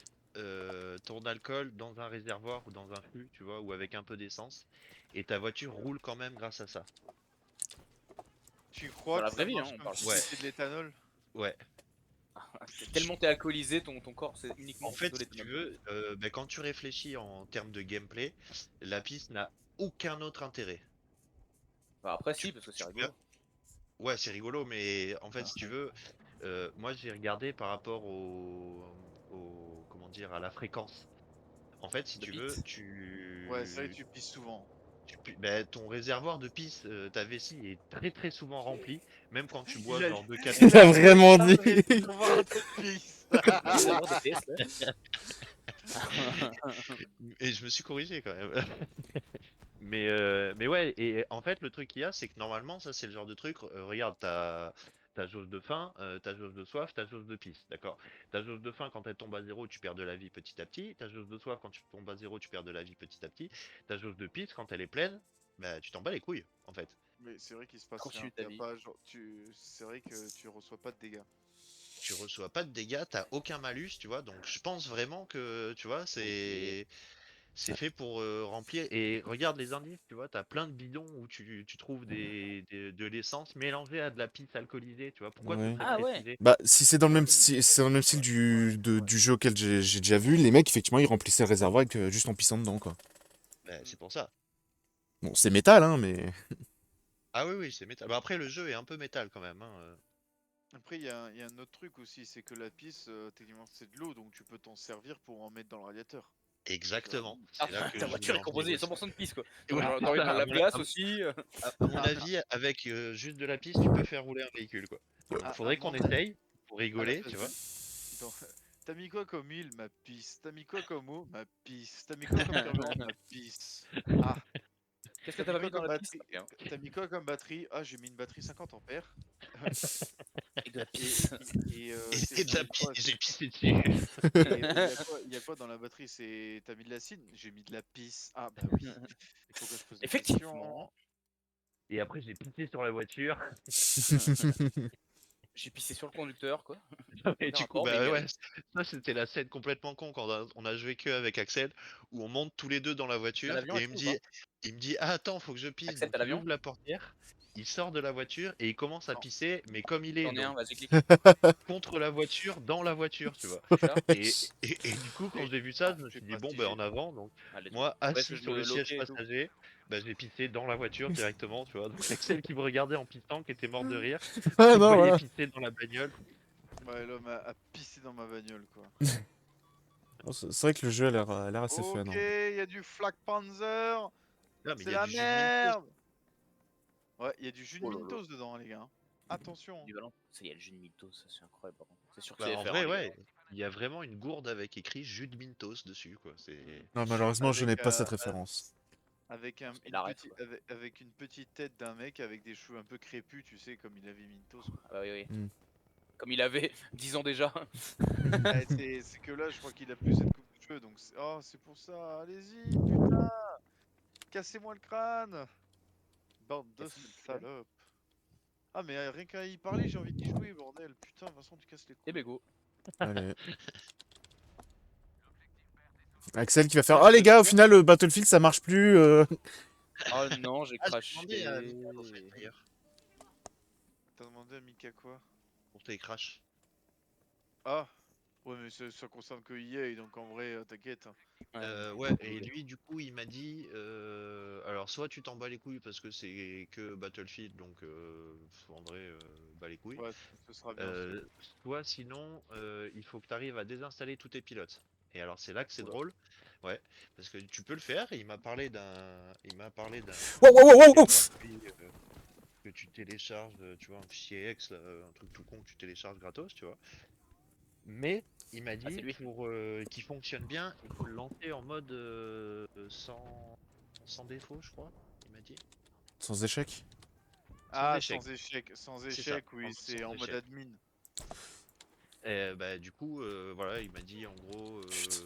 ton alcool dans un réservoir ou dans un fût, tu vois, ou avec un peu d'essence. Et ta voiture roule quand même grâce à ça. Tu Dans crois la que ça vraie vie, hein, marche on comme parle. si Ouais. c'était de l'éthanol? Ouais. Tellement t'es alcoolisé, ton corps, c'est uniquement En fait, de si tu l'éthanol. veux, quand tu réfléchis en termes de gameplay, la piste n'a aucun autre intérêt. Bah, après, Tu, si, parce que c'est tu peux- rigolo. Ouais, c'est rigolo, mais en fait, Ah, si tu veux, moi j'ai regardé par rapport comment dire, à la fréquence. En fait, si de tu veux, bite. Ouais, c'est vrai que tu pisses souvent. ton réservoir de pisse, ta vessie est très très souvent rempli, même quand tu bois Il a, genre de 4 Il il a a litres. loué vraiment un dit. réservoir de pisse. Oui, d'ailleurs, des tests. Et je me suis corrigé quand même. Mais ouais, et en fait, le truc qu'il y a, c'est que normalement, ça, c'est le genre de truc. Regarde, ta jauge de faim, ta jauge de soif, ta jauge de pisse, d'accord? Ta jauge de faim, quand elle tombe à zéro, tu perds de la vie petit à petit. Ta jauge de soif, quand tu tombes à zéro, tu perds de la vie petit à petit. Ta jauge de pisse, quand elle est pleine, bah, tu t'en bats les couilles, en fait. Mais c'est vrai qu'il se passe Continue rien. ta T'as vie. pas, genre, c'est vrai que tu reçois pas de dégâts. Tu reçois pas de dégâts, t'as aucun malus, tu vois. Donc, je pense vraiment que, tu vois, c'est fait pour remplir. Et regarde les indices, tu vois, t'as plein de bidons où tu trouves de l'essence mélangée à de la pisse alcoolisée, tu vois. Pourquoi ce Ouais. serait Ah ouais. précisé? Bah, si c'est dans le même style, c'est dans le même style du jeu auquel j'ai déjà vu, les mecs, effectivement, ils remplissaient le réservoir avec, juste en pissant dedans, quoi. Bah, c'est pour ça. Bon, c'est métal, hein, mais. Ah oui, oui, c'est métal. Bah, après, le jeu est un peu métal quand même, hein. Après, il y a un autre truc aussi, c'est que la pisse, techniquement, c'est de l'eau, donc tu peux t'en servir pour en mettre dans le radiateur. Exactement. Ah, C'est là que ta je voiture voulais est en venir composée à aussi. 100% de pisse, quoi. Ouais, T'as c'est envie de ça, mettre de la glace aussi. à mon avis, avec juste de la piste, tu peux faire rouler un véhicule, quoi. Donc, À faudrait qu'on mon essaye pour à la rigoler, place tu de... vois. Attends, t'as mis quoi comme huile? Ma pisse. T'as mis quoi comme eau? Ma pisse. T'as mis quoi comme carburant? Ma pisse. Ah, Qu'est-ce que t'as t'as mis pas quoi mis dans comme la pisse? batterie? Ok, hein. T'as mis quoi comme batterie? Ah, j'ai mis une batterie 50 ampères. Et de la Et, pisse. Et de la c'est quoi? pisse, j'ai pissé dessus. Et il y a quoi dans la batterie? T'as mis de l'acide? J'ai mis de la pisse. Ah, bah oui. Il faut que je pose des Effectivement. questions. Et après, j'ai pissé sur la voiture. J'ai pissé sur le conducteur, quoi. Et Aucun du coup, rapport, mais bah ouais, oui. ça c'était la scène complètement con quand on a joué que avec Axel, où on monte tous les deux dans la T'as voiture l'avion et et tout ou pas? il me dit, ah attends, faut que je pisse. Axel, Donc t'as il l'avion? ouvre la portière, il sort de la voiture et il commence à Non. pisser, mais comme il est J'en ai un, donc vas-y, clique. contre la voiture, dans la voiture, tu vois. Je suis là. Et du coup, quand Mais j'ai vu ça, non, je me fais suis dit, pas bon, si ben j'ai. en avant. Donc Ah, let's go. moi, Ouais, je assis je sur le le siège loquais et tout. passager, bah, j'ai pissé dans la voiture directement, tu vois. Donc Axel qui me regardait en pissant, qui était mort de rire, Ah qui me non, voyait voilà. pisser dans la bagnole. Ouais, l'homme a pissé dans ma bagnole, quoi. Oh, c'est vrai que le jeu a l'air assez fun, Ok, hein. il y a du Flak Panzer. Non, mais il C'est y a la du jus de Mentos. merde. Ouais, il y a du jus de Oh là là. Mentos dedans, les gars. Attention. Du ballon. Ça y est, le jus de Mythos, ça c'est incroyable. Par contre. C'est sûr que Bah c'est en FR, vrai, les gars. ouais, il y a vraiment une gourde avec écrit jus de Mintos dessus, quoi. C'est. Non, malheureusement, je Avec, n'ai pas cette référence. avec, Non, c'est la ref, quoi. avec une petite tête d'un mec avec des cheveux un peu crépus, tu sais, comme il avait Mintos, quoi. Ah bah oui, oui. Hmm. Comme il avait 10 ans déjà. C'est que là, je crois qu'il a plus cette coupe de cheveux, donc oh, c'est pour ça. Allez-y, putain, cassez-moi le crâne, bande de Cassez-moi le crâne. salopes. Ah, mais rien qu'à y parler, j'ai envie d'y jouer, bordel. Putain, Vincent, tu casses les Et couilles. Bego. Allez. Axel qui va faire Ouais, oh les je gars, au vois. final, Battlefield ça marche plus. Oh non, j'ai Ah, j'ai demandé à Mika, en fait, craché. d'ailleurs, T'as demandé à Mika quoi? pour tes crashs. Ah, ouais, mais ça concerne que EA, donc en vrai, t'inquiète. Ouais, Ouais, et lui, du coup, il m'a dit, alors soit tu t'en bats les couilles parce que c'est que Battlefield, donc en vrai, bats les couilles. Ouais, ce sera bien aussi. Soit sinon, il faut que tu arrives à désinstaller tous tes pilotes. Et alors c'est là que c'est Oula. drôle, ouais, parce que tu peux le faire. Et il m'a parlé d'un Wow, wow, wow, wow, fichier wow. gratuit que tu télécharges, tu vois, un fichier X, là, un truc tout con que tu télécharges gratos, tu vois. Mais il m'a Ah, c'est dit lui. pour qu'il fonctionne bien, il faut le lancer en mode sans défaut, je crois. Il m'a dit Sans échec. sans Ah, échec. sans C'est ça, échec, oui, c'est sans en mode échec. admin. Et bah, du coup, voilà, il m'a dit en gros, Putain.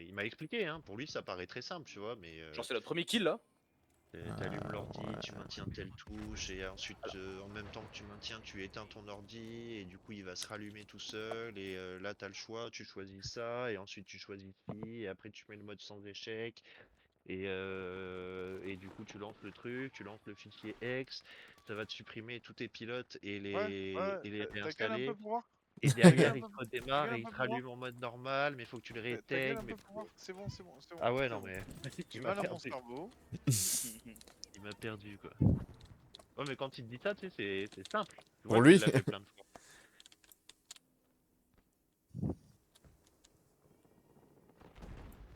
il m'a expliqué, hein, pour lui ça paraît très simple, tu vois, mais Genre, c'est notre premier kill là. t'allumes Ah, l'ordi, tu ouais. maintiens telle touche, et ensuite, en même temps que tu maintiens, tu éteins ton ordi, et du coup il va se rallumer tout seul, et là t'as le choix, tu choisis ça, et ensuite tu choisis ci, et après tu mets le mode sans échec, et du coup tu lances le truc, tu lances le fichier X, ça va te supprimer tous tes pilotes et Ouais, ouais, les t'as gueule un peu réinstaller. pour voir? Et T'as gueule derrière, un il peu se t'as gueule redémarre un et il peu se pour voir? rallume en mode normal, mais faut que tu le T'as gueule réintègres. un Mais peu pour voir? C'est bon, c'est bon, c'est bon, ah ouais, c'est non, bon. mais J'ai il m'a mal à mon perdu. cerveau. Il m'a perdu, quoi. Ouais, mais quand il te dit ça, tu sais, c'est simple. Je Pour vois qu'il lui. l'a fait plein de fois.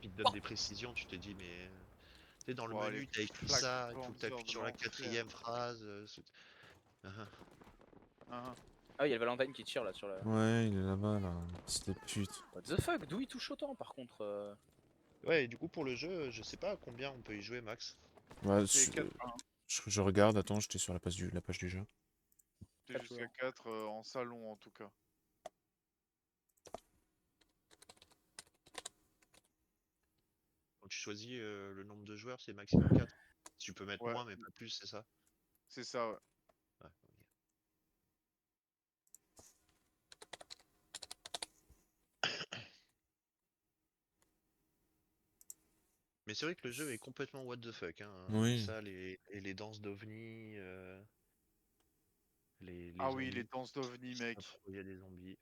Puis il te donne des précisions, tu te dis, mais tu sais, dans le Ouah, les menu, t'as écrit Flak ça, il faut que tu Panzer appuies de sur la l'enfer. quatrième phrase. Ah, ah. Hein, Ah, il y a le Valentine qui tire là sur la. Ouais, il est là-bas, là. C'était pute. What the fuck, d'où il touche autant par contre Ouais, et du coup, pour le jeu, je sais pas à combien on peut y jouer, max. Ouais, c'est 4-1. je regarde, attends, j'étais sur la page du jeu. C'est 4 jusqu'à joueurs. 4 en salon en tout cas. Quand tu choisis le nombre de joueurs, c'est maximum 4. Tu peux mettre Ouais, moins, mais pas plus, c'est ça? c'est ça, ouais. Ouais, ok. Mais c'est vrai que le jeu est complètement what the fuck, hein. Oui. Ça, les danses d'OVNI, les Ah oui, les zombies, danses d'OVNI, je sais pas mec. pourquoi il y a des zombies.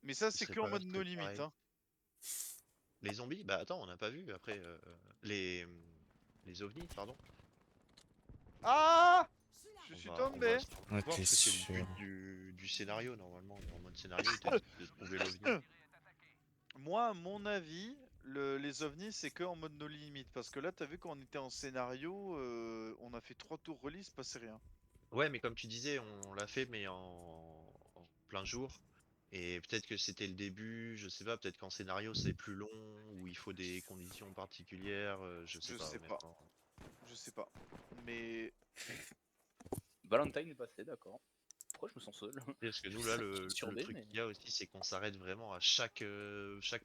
Mais ça, Ils c'est seraient que en pas là, mode ce no serait limite, pareil. hein. Les zombies? Bah attends, on n'a pas vu après. Les, les ovnis, pardon. Ah! Je suis On va tombé. sûrement Ah, le voir t'es parce que c'est le sûr. but du scénario normalement. En mode scénario, il te dit de trouver l'ovni. Moi, à mon avis, les ovnis, c'est que en mode no limit. Parce que là, t'as vu, quand on était en scénario, on a fait 3 tours release, passait rien. Ouais, mais comme tu disais, on l'a fait mais en plein jour. Et peut-être que c'était le début, je sais pas, peut-être qu'en scénario c'est plus long, ou il faut des conditions particulières, je sais Je pas sais pas. honnêtement. Je sais pas. Mais Valentine est passé, d'accord. Pourquoi je me sens seul? Parce que nous là, J'étais sur le B, truc mais. qu'il y a aussi, c'est qu'on s'arrête vraiment à chaque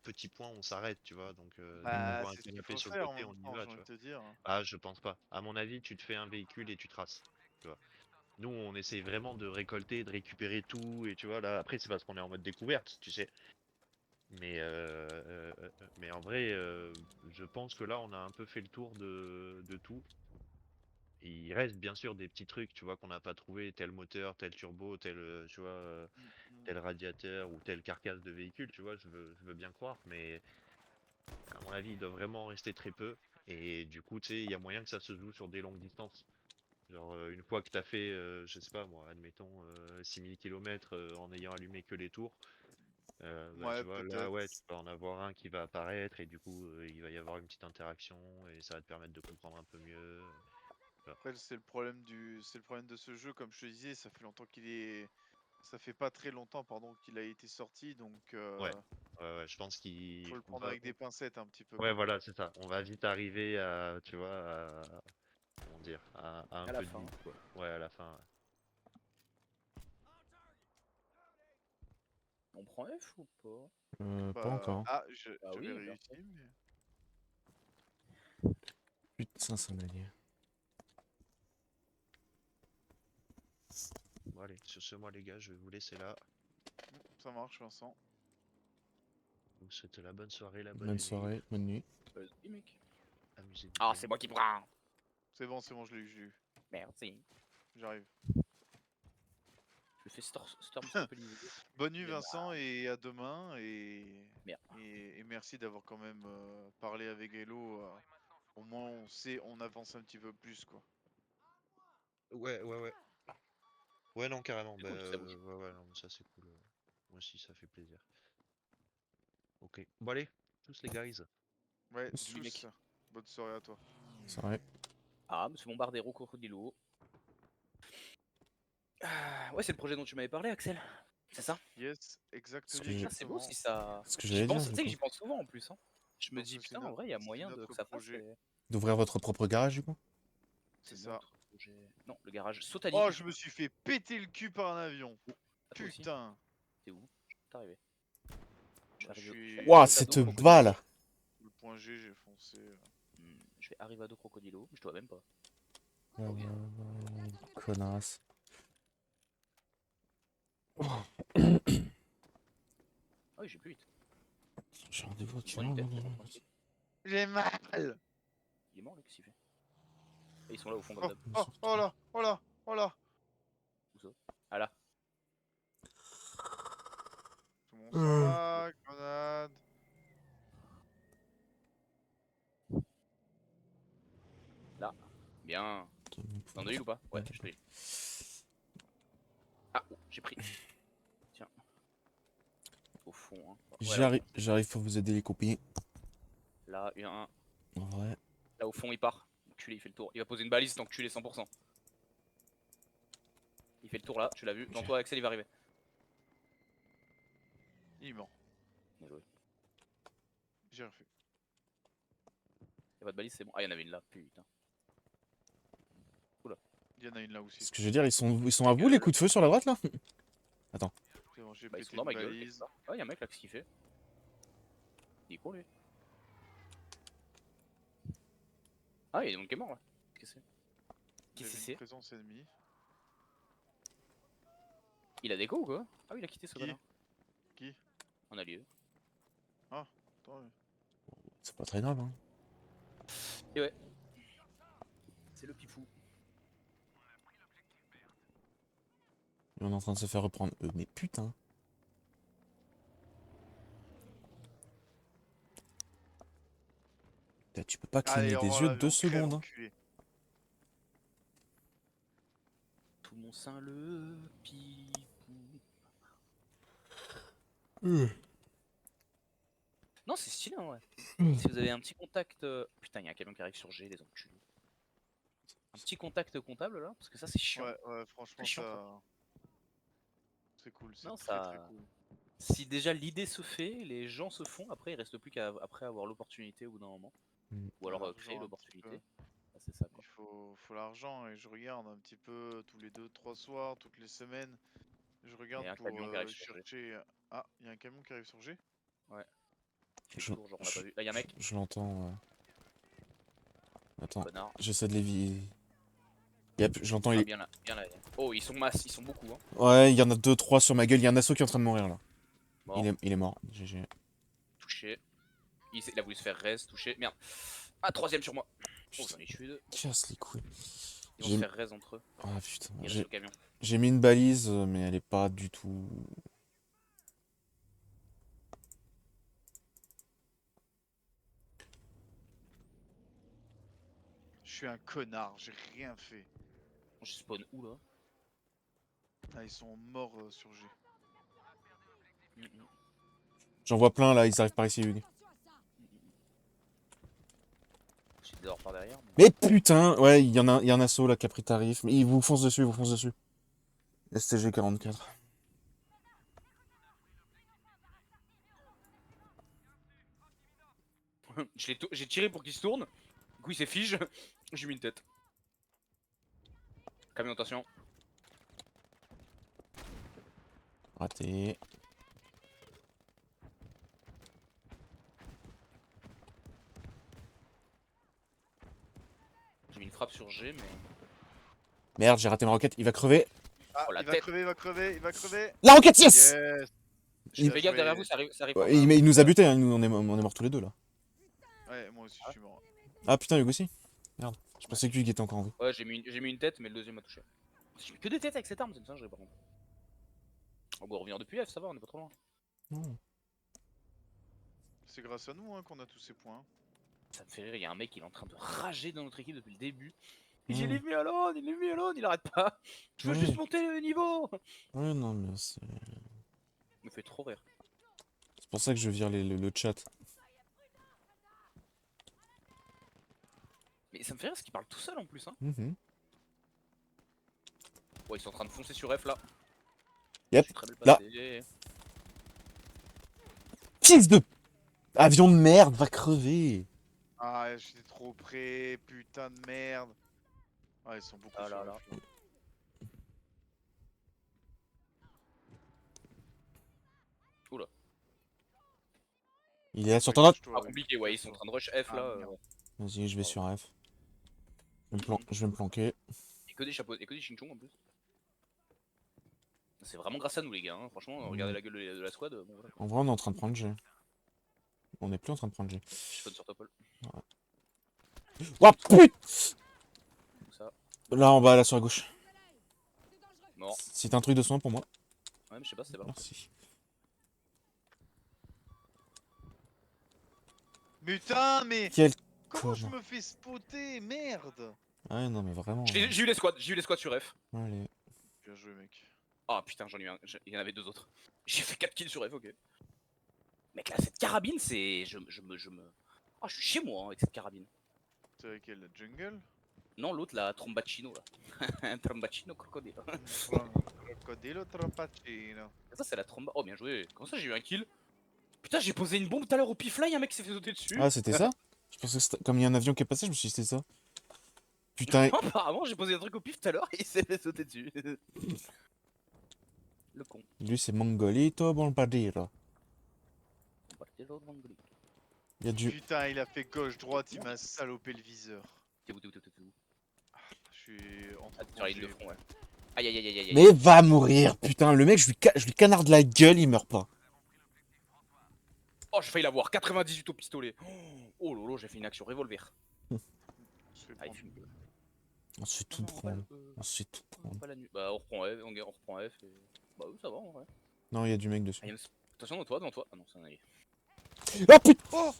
petit point, on s'arrête, tu vois. Donc dès qu'on Hmm. bah, voit un c'est ce qu'il canapé faut sur le faire en côté, même on y temps, va, j'ai tu envie de vois. te dire. Ah, je pense pas. À mon avis, tu te fais un véhicule et tu traces. Tu vois. Nous, on essaye vraiment de récolter, de récupérer tout, et tu vois, là, après, c'est parce qu'on est en mode découverte, tu sais. Mais en vrai, je pense que là, on a un peu fait le tour de tout. Il reste bien sûr des petits trucs, tu vois, qu'on n'a pas trouvé, tel moteur, tel turbo, tel, tu vois, Mm, mm. tel radiateur ou telle carcasse de véhicule, tu vois, je veux bien croire, mais à mon avis, il doit vraiment en rester très peu. Et du coup, tu sais, il y a moyen que ça se joue sur des longues distances. Genre, une fois que tu as fait, je sais pas moi, admettons 6000 km en ayant allumé que les tours, bah, Ouais, tu vois, là, peut-être. ouais, tu vas en avoir un qui va apparaître et du coup, il va y avoir une petite interaction et ça va te permettre de comprendre un peu mieux. Après, c'est le problème de ce jeu, comme je te disais, ça fait longtemps qu'il est. Ça fait pas très longtemps, pardon, qu'il a été sorti, donc Ouais, ouais, je pense qu'il faut le on prendre va. avec des pincettes un petit peu, Ouais, quoi. voilà, c'est ça. On va vite arriver à, tu vois, comment dire, à un À la peu de fin. vie, quoi. Ouais, à la fin. Ouais. On prend F ou pas? Pas encore. Ah, Bah j'avais oui, réussi, parfait. mais. Putain, ça m'a dit. Bon, allez, sur ce, moi, les gars, je vais vous laisser là. Ça marche, Vincent. Je vous souhaite la bonne soirée, la bonne Bonne nuit. soirée, bonne nuit. Vas-y, mec. Amusez-vous Ah, bien. c'est moi qui prends. C'est bon, je l'ai eu. Merci. J'arrive. Je fais Storm stabilisé. Bonne nuit, Et bah, Vincent, et à demain. merde. Et merci d'avoir quand même parlé avec Hello. Au moins, on sait, on avance un petit peu plus, quoi. Ouais, ouais, ouais. Ouais, non, carrément. C'est Bah, cool que ça bouge. ouais, ouais, non, mais ça, c'est cool. Moi aussi, ça fait plaisir. Ok. Bon, allez, tous les guys. Ouais, Salut, tous. mec. Bonne soirée à toi. Soirée. Ah, monsieur Bombardero Crocodilo. Ah, ouais, c'est le projet dont tu m'avais parlé, Axel. C'est ça? Yes, Ce que j'ai- Ah, c'est beau exactement. si ça. Ce que J'y j'allais dire, pense, tu du sais que coup. j'y pense souvent en plus. Hein. Je me pense dis, que putain, en vrai, il y a c'est moyen de que notre ça passe. projet. D'ouvrir votre propre garage, du coup. C'est C'est ça. notre projet. Non, le garage. Saute à Oh, ligne. je me suis fait péter le cul par un avion. Oh, à toi aussi. Putain. T'es où? T'es arrivé. Je vais Bah, je arriver au. suis. Ouah, Saute à dos, cette crocodilo. balle! Le point G, j'ai foncé. Je vais arriver à dos crocodilo. Je te vois même pas. Euh, Ok. Connasse. Ah oui, j'ai plus vite. J'ai rendez-vous, Il tu prend vois. une tête, tranquille. J'ai mal. Il est mort, lui, qu'est-ce qu'il fait? Et ils sont là au fond, comme Oh, d'hab. oh, oh là, oh là, oh là. Où ça? Ah là. Tout le monde s'en va, grenade. Là. Bien. Dans de l'île ou pas? Ouais, je te l'ai. Ah, oh, j'ai pris. Tiens. Au fond, hein. Ouais, là, au fond. J'arrive pour vous aider, les copains. Là, il y a un. En vrai. Là, au fond, il part. Enculé, il fait le tour. Il va poser une balise tant que tu l'es 100%. Il fait le tour là, tu l'as vu. Dans Ok. toi, Axel, il va arriver. Il est mort. Bien joué. J'ai refait. Y'a pas de balise, c'est bon. Ah, il y en avait une là, putain. Oula. Il y en a une là aussi. Ce que je veux dire, ils sont à Ta vous, les gueule. coups de feu sur la droite, là? Attends. C'est bon, j'ai Bah, ils pété sont dans une ma gueule, quelque balise. part. Ah, y'a un mec là, qu'est-ce qu'il fait? Il est con lui. Ah, il y a donc qui est mort là. Qu'est-ce que c'est? Qu'est-ce que J'avais une c'est? présence ennemie. Il a déco ou quoi? Ah oui, il a quitté ce Qui? connard. Qui? Un allié. Ah, attends. C'est pas très grave, hein. Et ouais. C'est le pipou. On est en train de se faire reprendre. Mais putain. Putain, tu peux pas cligner Allez, au des revoir yeux 2 l'avion, crève, secondes, hein. enculé. Tout mon sein le pipou. Non, c'est stylé en vrai. Si vous avez un petit contact. Putain, il y a un camion qui arrive sur G, les enculés. Un petit contact comptable là, parce que ça c'est chiant. Ouais, franchement, Très chiant, ça. C'est cool, c'est Non, très très ça. cool. Si déjà l'idée se fait, les gens se font, après il reste plus qu'à après avoir l'opportunité au bout d'un moment. Mm. Ou alors créer L'argent un petit peu. l'opportunité. Bah, c'est ça quoi. Faut l'argent et je regarde un petit peu tous les 2-3 soirs, toutes les semaines. Je Il regarde y a un pour camion qui arrive sur G. chercher. Ah, il y a un camion qui arrive sur G. Ouais. Il fait Je, le tour, genre on l'a pas vu. Là y a un mec, je l'entends. Attends, connard. j'essaie de l'éviter. Yep, j'entends. Ah bien là, bien là. Oh ils sont masse, ils sont beaucoup hein. Ouais, il y en a 2-3 sur ma gueule. Il y a un assaut qui est en train de mourir là. Mort, Il est mort. GG. touché. Il a voulu se faire res, touché. Merde. Ah troisième sur moi. Oh j'en ai tué deux. Casse les couilles. Ils vont se faire res entre eux. Ah putain. Il reste le camion. J'ai mis une balise, mais elle est pas du tout. Je suis un connard, j'ai rien fait. Je spawn où là? Ah, ils sont morts sur G. J'en vois plein là, ils arrivent par ici, Hugues. J'ai dehors par derrière. Mais... Mais putain, ouais, il y a un assaut là qui a pris tarif. Mais il vous fonce dessus, il vous fonce dessus. STG 44. J'ai tiré pour qu'il se tourne. Du coup, il s'est fige. J'ai mis une tête. Camion, attention. Raté. J'ai mis une frappe sur G, mais. Merde, j'ai raté ma roquette, il va crever. Ah, Oh, la il va tête. crever, il va crever, il va crever. La roquette, yes! Yes. Il- Fais gaffe derrière vous, ça arrive. Ouais, il nous a buté, hein, on est morts tous les deux là. Ouais, moi aussi je suis mort. Ah putain, Hugo aussi. Merde, je pensais que lui il était encore en vie. Ouais, j'ai mis une tête, mais le deuxième m'a touché. J'ai mis que des têtes avec cette arme, c'est une singerie par contre. On va revenir depuis F, ça va, on est pas trop loin. Non. C'est grâce à nous hein, qu'on a tous ces points. Ça me fait rire, il y a un mec, il est en train de rager dans notre équipe depuis le début. Il dit Mm. leave me alone, leave me alone, il arrête pas. Je veux Ouais. juste monter le niveau. Ouais, non, mais c'est Il me fait trop rire. pour ça que je vire le chat. Mais ça me fait rire parce qu'il parle tout seul en plus. Hein. Mhm. Ouais, ils sont en train de foncer sur F là. Yep, Je suis très mal là. placé. Fils de avion de merde, va crever. Ah, j'étais trop près, putain de merde. Ah, ils sont beaucoup Ah sur là la là. flanc. Oula. Il est là sur ton note. Ah, compliqué, ouais, ils sont en train de rush F là. Ah, merde. Vas-y, je vais sur F. Je vais me planquer. Et que des chapeaux, et que des ching-chong en plus. C'est vraiment grâce à nous les gars, hein. Franchement, regardez la gueule de la squad. Bon, voilà, En vrai, on est en train de prendre G. On est plus en train de prendre G. je spawn sur Topol. Oh putain! Comme ça, Là en bas, là sur la gauche. mort. C'est un truc de soin pour moi. Ouais, mais je sais pas, c'est pas. Merci. Putain, mais Quel comment je connard. me fais spotter, merde. Ouais, non, mais vraiment. J'ai eu les squads sur F. Allez. Bien joué, mec. Ah putain, j'en ai eu un, il y en avait deux autres. J'ai fait 4 kills sur F, ok. Mec, là, cette carabine, c'est. Je me. Ah, je suis chez moi hein, avec cette carabine. C'est avec quelle, la jungle? Non, l'autre, la Trombacino là. Trombacino crocodile. Crocodilo Trompacino. Ça, c'est la tromba. Oh, bien joué. Comment ça, j'ai eu un kill? Putain, j'ai posé une bombe tout à l'heure au pifly, un mec s'est fait sauter dessus. Ah, c'était ça? Je pensais que comme il y a un avion qui est passé, je me suis dit c'était ça. Putain, Non, apparemment, j'ai posé un truc au pif tout à l'heure et il s'est fait sauter dessus. Le con. lui c'est Mongolito Bombardiro. Il y a du. Putain, il a fait gauche-droite, il m'a salopé le viseur. T'es où, t'es où, t'es où, t'es où? Je suis en train Ah, de sur la ligne de manger. front, ouais. Aïe aïe aïe aïe aïe. Mais va mourir, putain, le mec, je lui canarde la gueule, il meurt pas. Oh, j'ai failli l'avoir. 98 au pistolet. Oh lolo, j'ai fait une action revolver. Je fais Ah, il prendre. fume. On se fait tout prendre. On se fait tout prendre. Pas la nuit. Bah, on reprend F, on reprend F. Et... Bah, oui, ça va en vrai. Non, il y a du mec dessus. Ah, attention, devant toi. Ah non, c'est un allié. Oh putain!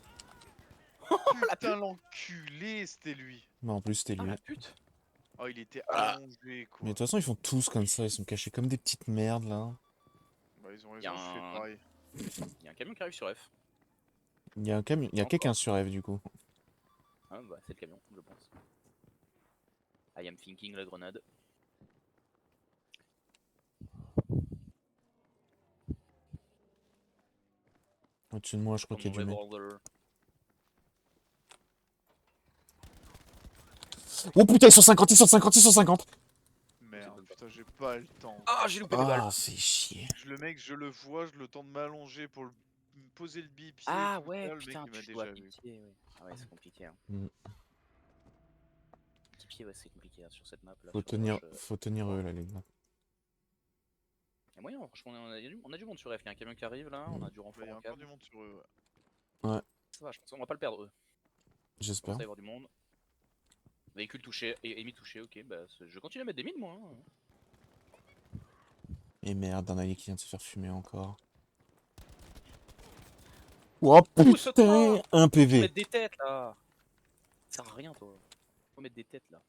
Oh putain, l'enculé, c'était lui. Mais en plus, c'était Ah, lui. la pute. Oh, il était Ah. allongé, quoi. Mais de toute façon, ils font tous comme ça, ils sont cachés comme des petites merdes là. Bah, ils ont Y a raison, je fais un- pareil. Il y a un camion qui arrive sur F. Il y a un camion, il y a Encore. quelqu'un sur F du coup. Ah, bah, c'est le camion, je pense. I am thinking la grenade. Au-dessus de moi, je crois qu'il y a du mec. Revolver. Oh putain, ils sont 50, ils sont 50, ils sont 50! Merde, putain, j'ai pas le temps. Ah, j'ai loupé des balles. Ah, fait chier. Le mec, je le vois, je le temps de m'allonger pour me poser le bip. Ah ouais, le mec, putain, il m'a tu dois déjà vu. pitié, ouais. Ah ouais, c'est compliqué. Hein. Mm. Petit pied, ouais, c'est compliqué hein, sur cette map là. Faut sur tenir, Rush, faut tenir eux là, les gars. Y a moyen, franchement, on a du monde sur F. Il y a un camion qui arrive là, on a du Il renfort y a en encore cam. du monde sur eux. Ouais. Ça va, je pense qu'on va pas le perdre eux. Il J'espère. commence à y avoir du monde. Véhicule touché, et ennemi touché, ok, bah je continue à mettre des mines moi. Hein. Et merde, un allié qui vient de se faire fumer encore. Oh Pousse-toi! putain! Un Faut PV. mettre des têtes là. Ça sert à rien toi. Faut mettre des têtes là.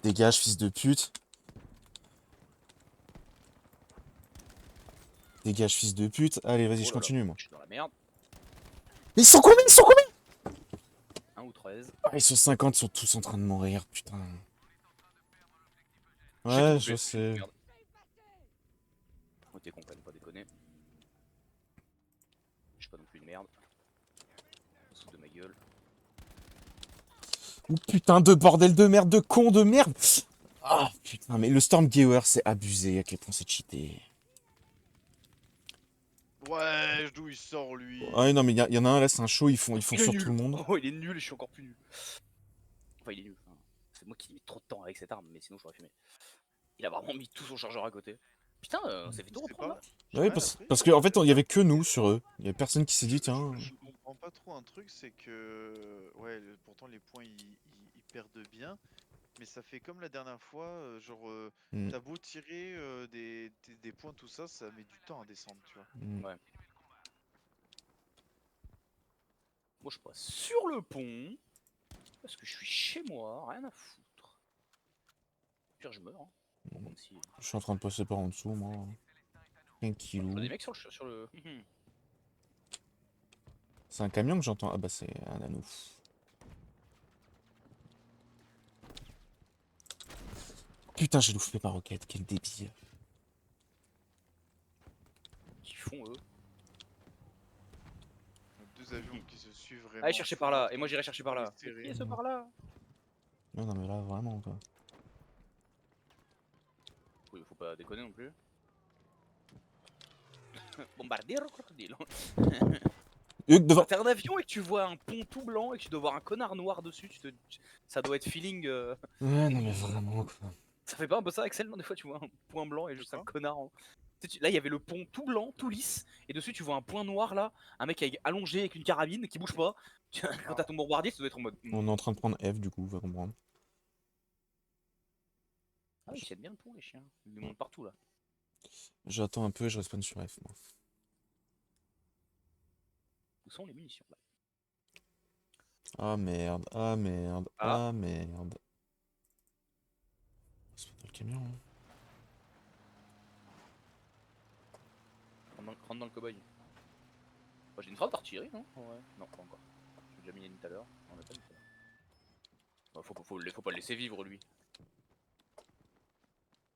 Dégage, fils de pute. Dégage, fils de pute. Allez, vas-y, Oh je là là, continue moi. je suis dans la merde. Mais ils sont combien? Ils sont combien? 1 ou 13. Ah, ils sont 50, ils sont tous en train de mourir, putain. J'ai Ouais, tout je loupé. sais. Merde. Oh, t'es con, quand même, pas déconner. Je suis pas non plus une merde. On se fout de ma gueule. Oh putain de bordel de merde, de con de merde. Ah putain, mais le Stormgewehr, c'est abusé à quel point c'est cheaté. Ouais, d'où il sort lui? Ouais, non, mais y en a un là, c'est un show, ils font Il est sur nul. tout le monde. Oh, il est nul et je suis encore plus nul. Enfin, il est nul. Enfin, c'est moi qui ai mis trop de temps avec cette arme, mais sinon j'aurais fumé. Il a vraiment mis tout son chargeur à côté. Putain, on s'est fait tout Je sais reprendre pas. là. J'ai Ouais, rien parce, appris. parce qu'en fait, il y avait que nous sur eux. Il y avait personne qui s'est dit, tiens. Je comprends pas trop un truc, c'est que ouais, pourtant les points ils perdent bien, mais ça fait comme la dernière fois, genre Hmm, t'as beau tirer des points tout ça, ça met du temps à descendre, tu vois. hmm. Ouais. Moi je passe sur le pont. Parce que je suis chez moi, rien à foutre. Pire, je meurs. Hein. Bon, comme si. Je suis en train de passer par en dessous, moi. Un Je kilo. vois des mecs sur le. C'est un camion que j'entends. Ah bah c'est un anneau. Putain, j'ai loupé ma roquette, quel débile. Qu'ils font eux. Deux avions qui se suivent vraiment. Allez chercher par là, et moi j'irai chercher par là. serré. Qui est ce par là? Non, non, mais là, vraiment, quoi. Oui, faut pas déconner non plus. Bombardier crocodile. Devant. T'es un avion et que tu vois un pont tout blanc et que tu dois voir un connard noir dessus, ça doit être feeling. Ouais, non, mais vraiment, quoi. Ça fait pas un peu ça, Axel? Non, des fois tu vois un point blanc et juste un quoi connard. Tu sais, là, il y avait le pont tout blanc, tout lisse, et dessus tu vois un point noir là, un mec allongé avec une carabine qui bouge pas. Quand t'as ton bombardier, tu dois être en mode. On est en train de prendre F, du coup, va comprendre. Ah, ils tiennent bien le pont, les chiens. Ils les montent partout là. J'attends un peu et je respawn sur F, moi. Où sont les munitions là? Ah merde, ah merde, Ah. ah merde. C'est pas dans le camion, hein. Rentre dans le cow-boy. Bah, j'ai une frappe d'artillerie, non? Ouais. Non, pas encore. J'ai déjà mis une tout à l'heure. On a pas mis tout à l'heure. Bah, faut pas le laisser vivre lui.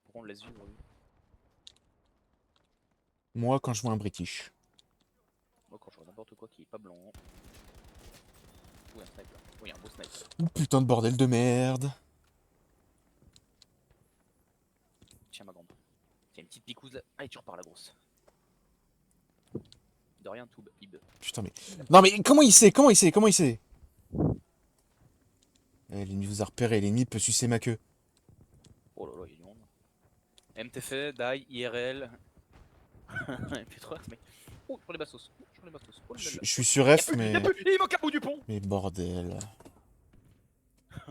Pourquoi on le laisse vivre lui? Moi, quand je vois un British. Moi quand je vois n'importe quoi qui est pas blanc. Oui, un sniper. Oui, un beau sniper. Oh putain de bordel de merde. Tiens ma grande. Tiens une petite picouse là. Allez, tu repars la grosse. De rien, tout bib. Putain, mais. Non, mais comment il sait? Comment il sait? Comment il sait? Eh, l'ennemi vous a repéré, l'ennemi peut sucer ma queue. Oh là là, il est du monde. MTF, die, IRL. MP3, mec. Oh, sur les bastos. Oh, sur les bastos. Oh là là. Je suis sur F, mais. Il manque un bout du pont. Mais bordel.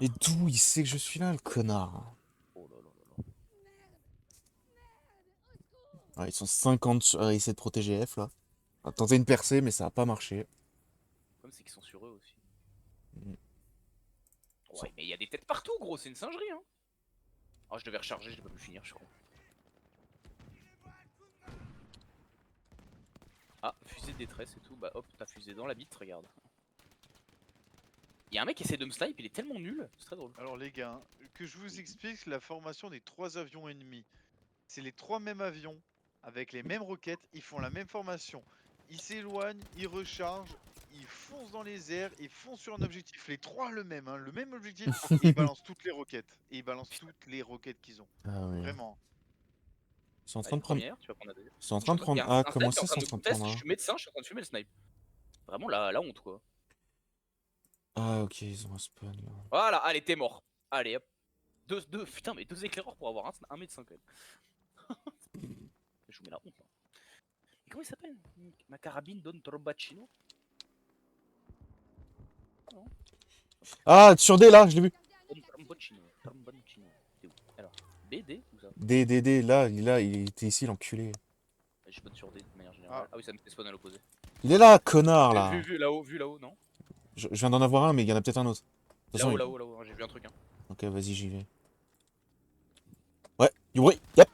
Et d'où il sait que je suis là, le connard? Oh là là là là. Ah, ils sont 50 à essayer de protéger F, là. On a tenté une percée, mais ça a pas marché. Comme c'est qu'ils sont sur eux aussi. Mm. Ouais, mais il y a des têtes partout, gros, c'est une singerie, hein. Oh, je devais recharger, j'ai pas pu finir, je crois. Ah, fusée de détresse et tout, bah hop, t'as fusée dans la bite, regarde. Y'a un mec qui essaie de me snipe, il est tellement nul, c'est très drôle. Alors les gars, que je vous explique la formation des trois avions ennemis. C'est les trois mêmes avions avec les mêmes roquettes, ils font la même formation. Ils s'éloignent, ils rechargent, ils foncent dans les airs, ils foncent sur un objectif. Les trois le même objectif, et ils balancent toutes les roquettes. Et ils balancent toutes les roquettes qu'ils ont. Ah ouais. Vraiment. Ils sont en Allez, train de prendre. première, tu vas prendre la deuxième. Ils sont en train de prendre A. Comment ça, ils sont en train de prendre Je A? suis médecin, je suis en train de fumer le snipe. Vraiment la honte quoi. Ah, ok, ils ont un spawn là. Voilà, allez, t'es mort. Allez hop. Putain, mais deux éclaireurs pour avoir un médecin quand même. Je vous mets la honte là. Et comment il s'appelle? Ma carabine Don Trombacino? Ah, sur D là, je l'ai vu. Don Trombacino. Trombacino. C'est où? Alors, BD ou ça? D, là, il était ici, l'enculé. Je spawn sur D de manière générale. Ah oui, ça me fait spawn à l'opposé. Il est là, connard là. Vu là-haut, non? Je viens d'en avoir un, mais il y en a peut-être un autre. De toute façon, Là-haut, j'ai vu un truc. Hein. Ok, vas-y, j'y vais. Ouais, du bruit, yep.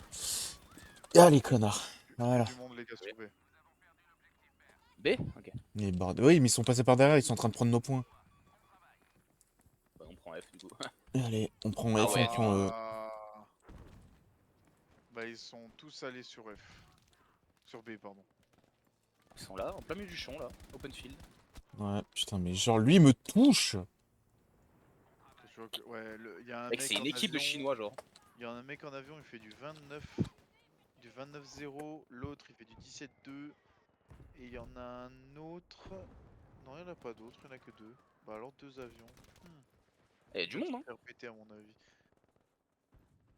Allez, connard. Voilà. Du monde les gars sur B. B. Ok. Les bardes. Oui, mais ils sont passés par derrière, ils sont en train de prendre nos points. Bah, on prend F du coup. Allez, on prend Ah F, ouais, on prend E. Bah ils sont tous allés sur F. Sur B, pardon. Ils sont là, en plein milieu du champ là, open field. Ouais, putain, mais genre lui il me touche. Tu vois que, ouais, il y a un Mec, mec c'est en une équipe de avion. Chinois genre. Il y a un mec en avion, il fait du 29. Du 29-0. L'autre, il fait du 17-2. Et il y en a un autre. Non, il n'y en a pas d'autres, il n'y en a que deux. Bah alors deux avions. Il y a du monde hein. Faire péter à mon avis.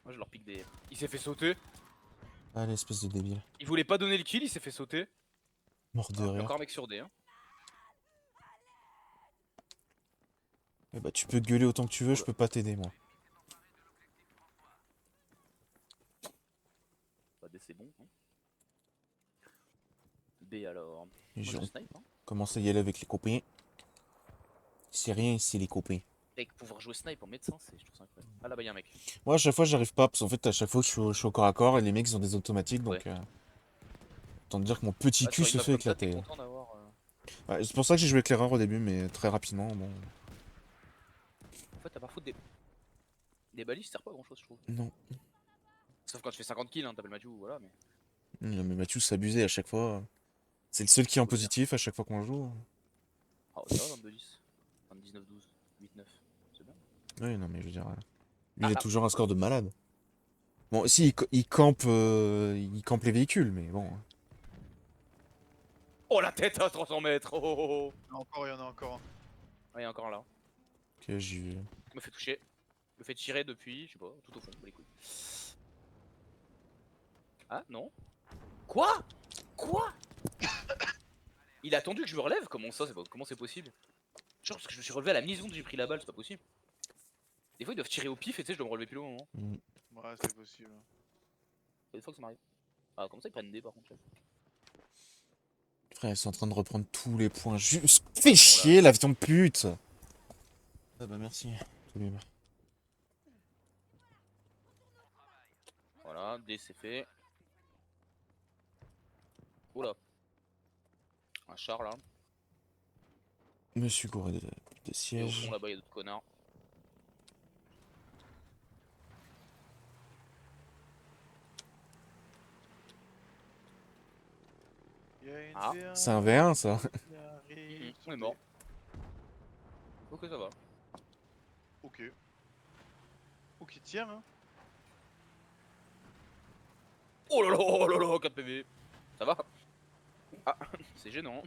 Moi je leur pique des. Il s'est fait sauter. Allez, espèce de débile. Il voulait pas donner le kill, il s'est fait sauter. Mort de Il y a rire. encore un mec sur D hein. Eh bah tu peux gueuler autant que tu veux, je peux pas t'aider moi. Bah D c'est bon. Hein. B alors. Et Moi je- je on snipe hein. commence à y aller avec les copains. C'est rien ici les copains. Mec, pouvoir jouer snipe en médecin, je trouve ça incroyable. Ah là bas y'a un mec. Moi à chaque fois j'arrive pas, parce qu'en fait à chaque fois je suis au corps à corps et les mecs ils ont des automatiques donc... Ouais. Autant te dire que mon petit Ah, cul sur une se map fait comme ça, t'es éclater. content d'avoir. Ouais, c'est pour ça que j'ai joué éclaireur au début, mais très rapidement, bon... En fait, à part foutre des balises, ça sert pas à grand chose, je trouve. Non. Sauf quand tu fais 50 kills, hein, t'appelles Mathieu, voilà. Mais. Non, mais Mathieu s'abusait à chaque fois. C'est le seul qui est en positif à chaque fois qu'on joue. Ah, ouais, ça va, 22-10. 19-12, 8-9. C'est bien. Oui, non, mais je veux dire... Lui, Ah, il a ah. toujours un score de malade. Bon, si, il campe les véhicules, mais bon... Oh la tête à 300 mètres! Oh, oh, oh. Il y en a encore un. Ah, il y a encore un là. Ok, j'ai vu. Je me fais toucher. Je me fais tirer depuis, je sais pas, tout au fond, les couilles. Ah, non. Quoi? Quoi? Il a attendu que je me relève? Comment ça? Comment c'est possible? Genre, parce que je me suis relevé à la mi-seconde, j'ai pris la balle, c'est pas possible. Des fois, ils doivent tirer au pif et tu sais, je dois me relever plus au moment. Ouais, c'est possible. Il y a des fois que ça m'arrive. Ah, comme ça, ils prennent des par contre. Là. Frère, ils sont en train de reprendre tous les points. Juste... Fais chier, l'avion de pute! Ah bah merci. Salut. Voilà, D c'est fait. Oh là. Un char là. Monsieur Gouré de Et au siège. fond là-bas, il y a d'autres connards. Il y a une Ah. V1 C'est un V1 ça. qui arrive On est mort. Ok, ça va. Ok. Ok, tiens, hein. Oh là là, 4 PV. Ça va? Ah, c'est gênant.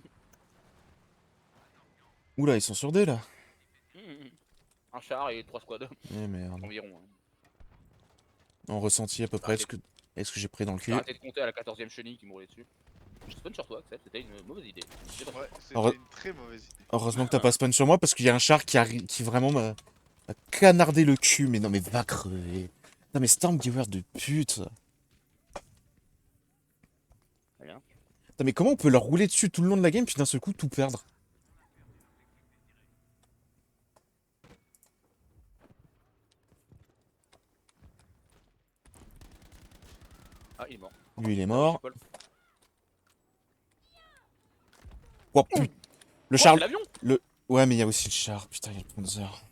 Oula, ils sont sur D là. Un char et 3 squads Eh merde. environ. Hein. En ressenti à peu près, est-ce que j'ai pris dans le J'ai cul? arrêté de compter à la 14ème chenille qui mourrait dessus. Je spawn sur toi, Axel, c'était une mauvaise idée. C'est pas Ouais, c'était Alors- une très mauvaise idée. Heureusement que t'as pas spawn sur moi parce qu'il y a un char qui vraiment m'a canardé le cul. Mais non, mais va crever. Non, mais Stormgiver de pute. Rien. Putain, mais comment on peut leur rouler dessus tout le long de la game puis d'un seul coup tout perdre? Ah, il est mort. Lui, il est mort. Paul. Oh putain. Le Oh, char. c'est l'avion! Ouais, mais il y a aussi le char. Putain, il y a le Panzer.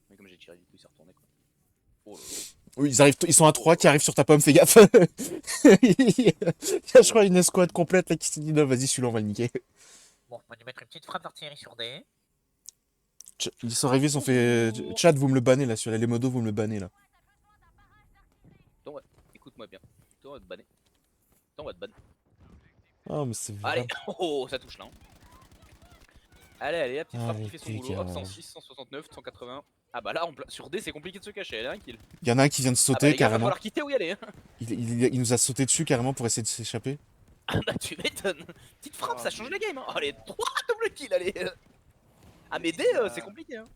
Mais comme j'ai tiré, du coup, il s'est retourné quoi. Oh là là. Oui, ils sont à 3 qui arrivent sur ta pomme, fais gaffe. Il y a, je crois, une escouade complète là qui s'est dit non, vas-y, celui-là, on va le niquer. Bon, on va lui mettre une petite frappe d'artillerie sur D. Ils sont arrivés, ils ont fait. Chad, vous me le bannez là, sur les modos, vous me le bannez là. Donc, ouais, écoute-moi bien. Toi, on va te banner. Toi, on va te banner. Oh, mais c'est Allez, vrai. oh, ça touche là. Hein. Allez, la petite frappe Allez, qui fait son boulot. Hop, dégage. 106, 169, 180. Ah bah là, sur D, c'est compliqué de se cacher. Elle a un kill. Il y en a un qui vient de Ah bah sauter les gars, va carrément. falloir quitter où y aller. Hein. Il nous a sauté dessus carrément pour essayer de s'échapper. Ah bah tu m'étonnes. Petite frappe, ça change la game. Hein. Allez, 3 double kill, allez. Ah mais D, c'est compliqué. Hein.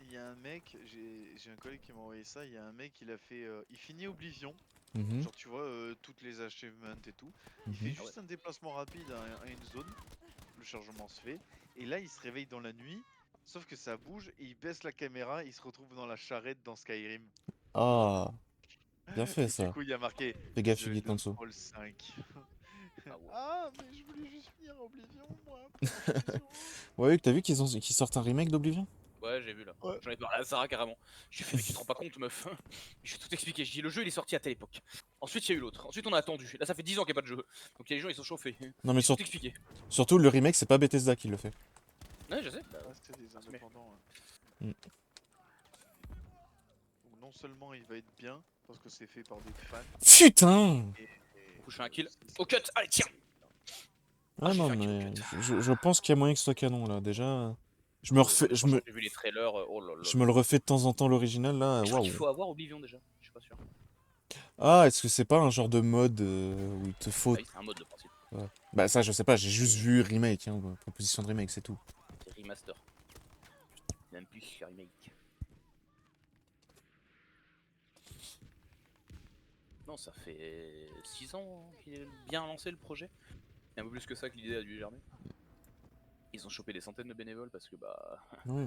Il y a un mec, j'ai un collègue qui m'a envoyé ça, il y a un mec, il a fait, il finit Oblivion, Mhm, genre tu vois, toutes les achievements et tout, il fait mhm. juste un déplacement rapide à une zone, le chargement se fait, et là il se réveille dans la nuit, sauf que ça bouge, et il baisse la caméra, il se retrouve dans la charrette dans Skyrim. Ah, bien fait Et ça. du coup il y a marqué Fais gaffe, The il est en dessous. Fall 5. Ah ouais. Ah, mais je voulais juste finir Oblivion, moi. pour la Ouais, t'as vu qu'ils sortent un remake d'Oblivion? Ouais, j'ai vu là. Ouais. J'en ai parlé à Sarah carrément. Je lui ai fait, mais tu te rends pas compte, meuf. Je vais tout expliquer. Je dis, le jeu il est sorti à telle époque. Ensuite, il y a eu l'autre. Ensuite, on a attendu. Là, ça fait 10 ans qu'il n'y a pas de jeu. Donc, les gens ils sont chauffés. Non, mais J'ai tout expliqué. surtout, le remake, c'est pas Bethesda qui le fait. Ouais, je sais. Bah, Ah, c'était des mais- indépendants. Ouais. Mm. Donc non seulement il va être bien, parce que c'est fait par des fans, Putain! et coup, je fais un kill. Au cut, allez, tiens. Ah j'ai non, fait un kill au mais cut. je pense qu'il y a moyen que ce soit canon là. Déjà, je me refais, Franchement, j'ai vu les trailers. Oh là là. je me le refais de temps en temps l'original là. Je crois qu'il Waouh. faut avoir Oblivion déjà. Je suis pas sûr. Ah, est-ce que c'est pas un genre de mode où il te faut. Ah oui, c'est un mode de principe. Bah, ça, je sais pas, j'ai juste vu remake, hein, proposition de remake, c'est tout. C'est remaster. Même plus remake. Non, ça fait 6 ans qu'il est bien lancé le projet. Et un peu plus que ça que l'idée a dû germer. Ils ont chopé des centaines de bénévoles parce que bah Ouais.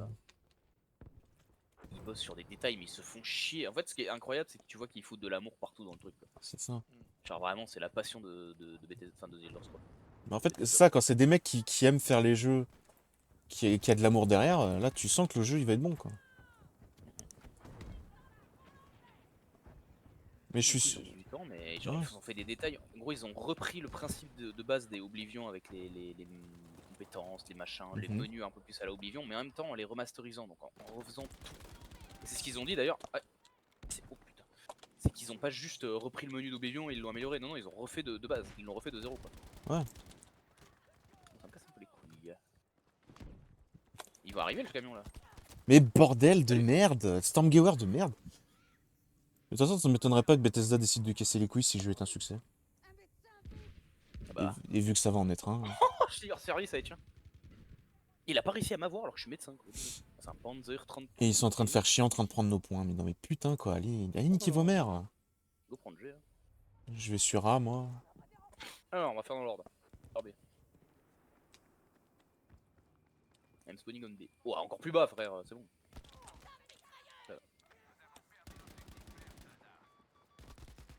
ils bossent sur des détails mais ils se font chier. En fait ce qui est incroyable c'est que tu vois qu'ils foutent de l'amour partout dans le truc quoi. C'est ça. Genre vraiment c'est la passion de Bethesda, enfin de The Elder Scrolls. Mais en fait, ça, quand c'est des mecs qui aiment faire les jeux, qui a de l'amour derrière, là, tu sens que le jeu, il va être bon, quoi. Mais je Du coup, suis. ils ont mis du temps, mais genre, Ouais. ils ont fait des détails. En gros, ils ont repris le principe de base des Oblivion avec les compétences, les machins, les Mhm. menus un peu plus à la Oblivion, mais en même temps en les remasterisant, donc en refaisant tout. Et c'est ce qu'ils ont dit d'ailleurs. Ah, oh putain. C'est qu'ils ont pas juste repris le menu d'Oblivion et ils l'ont amélioré. Non, non, ils ont refait de base. Ils l'ont refait de zéro quoi. Ouais. Ça me casse un peu les couilles. Il va arriver le camion là. Mais bordel de Salut. merde! Stormgeweer de merde! De toute façon, ça m'étonnerait pas que Bethesda décide de casser les couilles si le jeu est un succès. Ah bah. Et vu que ça va en être un. Oh, je suis hors service, allez tiens. Il a pas réussi à m'avoir alors que je suis médecin quoi. C'est un Panzer 30. Et ils sont en train de faire chier, en train de prendre nos points. Mais non, mais putain, quoi, allez niquer vos mères! Go prendre G. Hein. Je vais sur A, moi. Alors, on va faire dans l'ordre. R B. I'm spawning on B. Oh, encore plus bas, frère, c'est bon.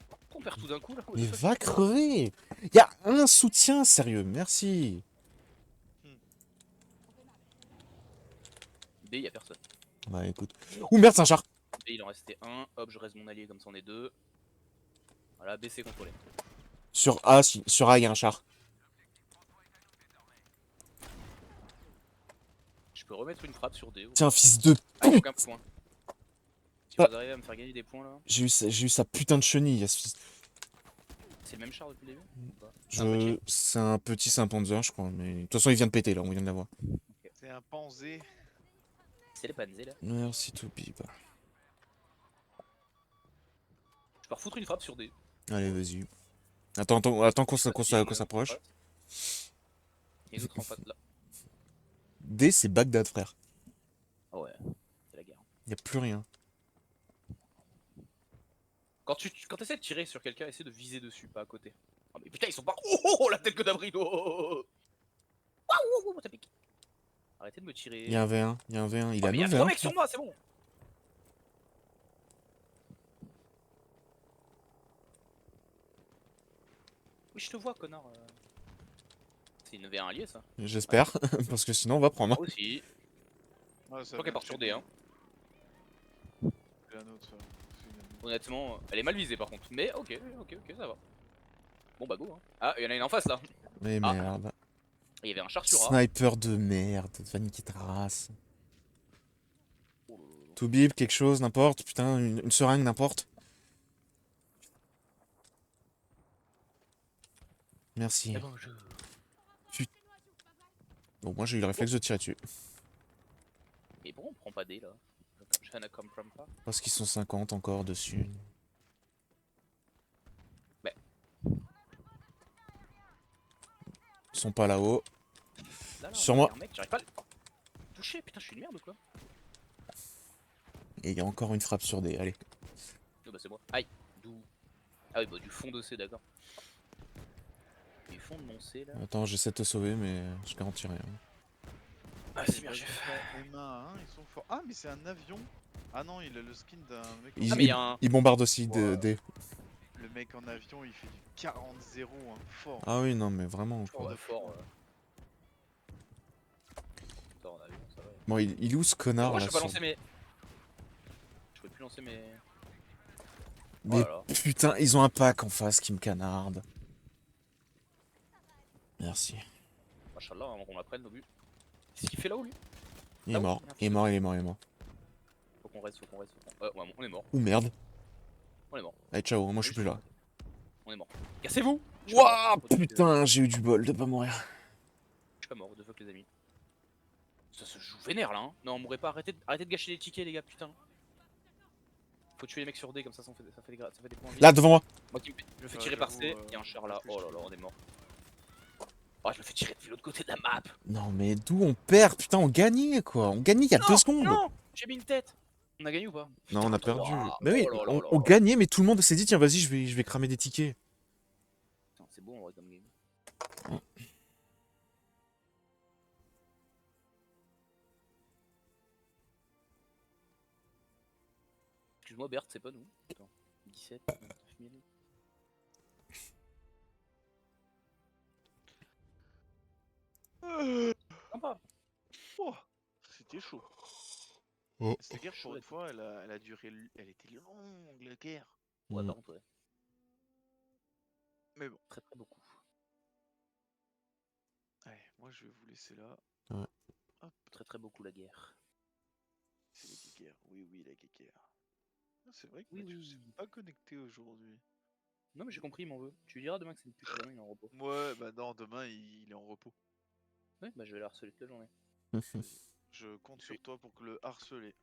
Pourquoi on perd tout d'un coup là? Mais va crever! Y'a un soutien, sérieux, merci! B, y'a personne. Bah écoute. Ouh merde, c'est un char! B, il en restait un. Hop, je reste mon allié comme ça on est deux. Voilà, B, c'est contrôlé. Sur A, sur A, y'a un char. Je peux remettre une frappe sur D. Tiens, fils de Ah, il pute! manque un point. Si Ah. vous arrivez à me faire gagner des points là, J'ai eu sa putain de chenille. c'est le même char depuis le début ou pas? C'est un petit. C'est un Panzer, je crois. Mais de toute façon, il vient de péter là, on vient de l'avoir. C'est un panzé. C'est les panzés là. Merci, Toby. Bah. Je peux refoutre une frappe sur D. Allez, vas-y. Attends qu'on s'approche. Il y a une autre en face là. D, c'est Bagdad, frère. Ah ouais, c'est la guerre. Y a plus rien. Quand t'essaies de tirer sur quelqu'un, essaie de viser dessus, pas à côté. Oh mais putain, ils sont pas. Oh, la tête que t'as pris. Oh, ça pique. Arrêtez de me tirer. Y a un V1, y a un V1. Il Oh, a mais y'a un 3 V1. mecs sur moi, c'est bon. Oui, je te vois, connard. C'est une V1 allié, ça. J'espère, parce que sinon on va prendre. Moi aussi. Ouais, Je crois qu'elle part sur D, hein. C'est un autre, c'est une amie. Honnêtement, elle est mal visée par contre. Mais ok, ça va. Bon bah go. Hein. Ah, il y en a une en face là. Mais Ah. merde. Il y avait un char sur A. Sniper de merde. Va niquer ta race. Oh, là, là. Toubib, quelque chose, n'importe. Putain, une seringue, n'importe. Merci. Eh ben, je... Bon, moi j'ai eu le réflexe de tirer dessus. Mais bon, on prend pas D là. Je ne comprends pas. Parce qu'ils sont 50 encore dessus. Ouais. Ils sont pas là-haut. Là, Sur il y a moi. un mec, j'arrive pas à le toucher. Putain, je suis une merde ou quoi? Et il y a encore une frappe sur D. Allez. Oh, bah c'est moi. Aïe. D'où? Ah oui, bah du fond de C, d'accord. Du fond de mon C là. Attends, j'essaie de te sauver, mais je garantis rien. Ah, c'est bien, chef. M1, hein, ils sont forts. Ah, mais c'est un avion. Ah non, il a le skin d'un mec. Ils, Ah, mais y a un. ils bombardent aussi Ouais. D. Le mec en avion, il fait du 40-0, hein, fort. Ah oui, non, mais vraiment, Fort, quoi. fort. Fort en avion, ça va. Bon, il est où ce Mais connard pourquoi là je peux pas sur- lancer mes. Je peux plus lancer mes. Oh Mais là là. putain, ils ont un pack en face qui me canarde. Merci. Machallah, avant qu'on l'apprenne, Nobu. Qu'est-ce qu'il fait là-haut lui? Il est Ah oui, mort, merde, il est mort, il est mort, il est mort. Faut qu'on reste, faut qu'on reste. Ouais, on est mort. Ouh merde. On est mort. Allez, ciao, moi je suis plus là. On est mort. Cassez-vous! Je suis pas Wouah, mort. putain, j'ai eu du bol de pas mourir. Je suis pas mort, de fuck les amis. Ça se joue vénère là, hein. Non, on mourrait pas. Arrêtez de gâcher les tickets, les gars, putain. Faut tuer les mecs sur D, comme ça, ça fait des points. Là, devant moi. Moi qui je me fais Ouais, tirer par C, j'avoue, il y a un char là. réfléchis. Oh là là, on est mort. Oh, je me fais tirer depuis l'autre côté de la map. Non, mais d'où on perd? Putain, on gagnait quoi. On gagnait il y a 2 secondes. Non, j'ai mis une tête. On a gagné ou pas? Non, on a Putain, perdu. waouh. Mais oui, Oh là là là on là. gagnait, mais tout le monde s'est dit, tiens, vas-y, je vais cramer des tickets. Putain, c'est beau en vrai comme game. Excuse-moi, Bert, c'est pas nous. Attends, 17, 29 000. Sympa. Oh, c'était chaud. Oh. Cette guerre, pour une fois, elle a duré. Elle était longue, la guerre. Ouais, par contre, ouais. Mais bon. Très très beaucoup. Allez, moi je vais vous laisser là. Ouais. Hop, Très très beaucoup la guerre. c'est la guéguerre. Oui, oui, la guéguerre. Ah, c'est vrai que Oui, Mathieu oui. s'est pas connecté aujourd'hui. Non, mais j'ai compris, il m'en veut. Tu lui diras demain que c'est une pute, demain il est en repos. Ouais, bah non, demain il est en repos. Ouais, bah je vais la harceler toute la journée. Je compte sur toi pour que le harceler.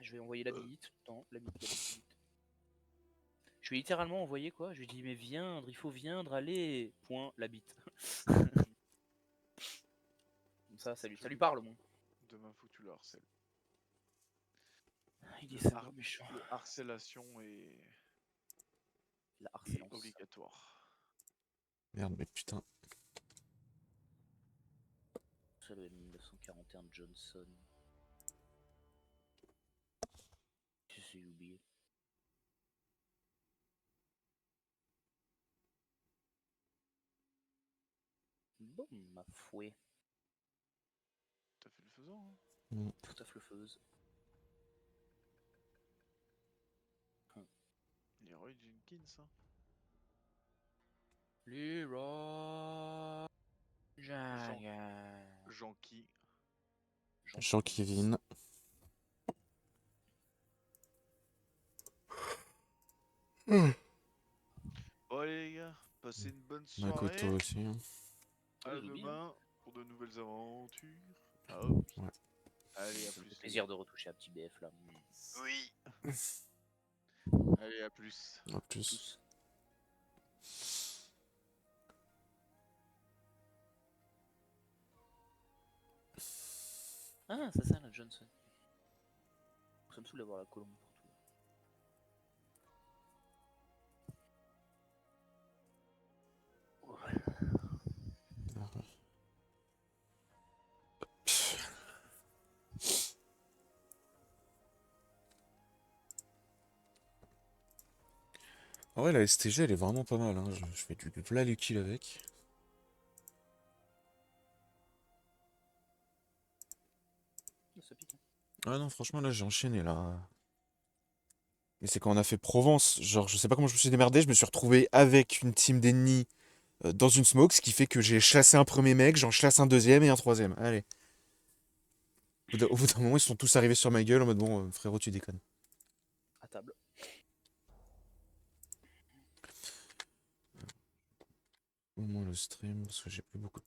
Je vais envoyer la bite tout le temps, la bite, la bite, la bite. Je vais littéralement envoyer quoi? Je lui dis mais viens, il faut viendre, allez. Point, la bite. Comme ça lui parle au moins. Demain, faut que tu le harcèles. Il est sympa, méchant. Le harcélation est La harcelance. obligatoire. Merde, mais putain. Ça le 1941 Johnson. J'ai oublié. Bon, ma fouet. T'as fait le faisant, hein? Tout à fleufeuse. Leroy Jenkins, hein? Leroy Jenkins. Jean-Qui. Jean-Kevin. Bon, allez, les gars, passez une bonne Makoto soirée. aussi. Hein. À Salut, Zombie. demain pour de nouvelles aventures. Hop. Ouais. Allez, à Ça me plus. fait plaisir de retoucher un petit BF là. Oui. Allez, à plus. À plus. Tous. Ah, c'est ça la Johnson. Ça me saoule d'avoir la colombe partout. Ah ouais, la STG, elle est vraiment pas mal. Hein. Je fais du plat le kill avec. Ça pique. Hein. Ah non, franchement, là, j'ai enchaîné, là. Mais c'est quand on a fait Provence. Genre, je sais pas comment je me suis démerdé. Je me suis retrouvé avec une team d'ennemis dans une smoke, ce qui fait que j'ai chassé un premier mec, j'en chasse un deuxième et un troisième. Allez. Au bout d'un moment, ils sont tous arrivés sur ma gueule en mode bon, frérot, tu déconnes. À table. Au moins le stream, parce que j'ai plus beaucoup de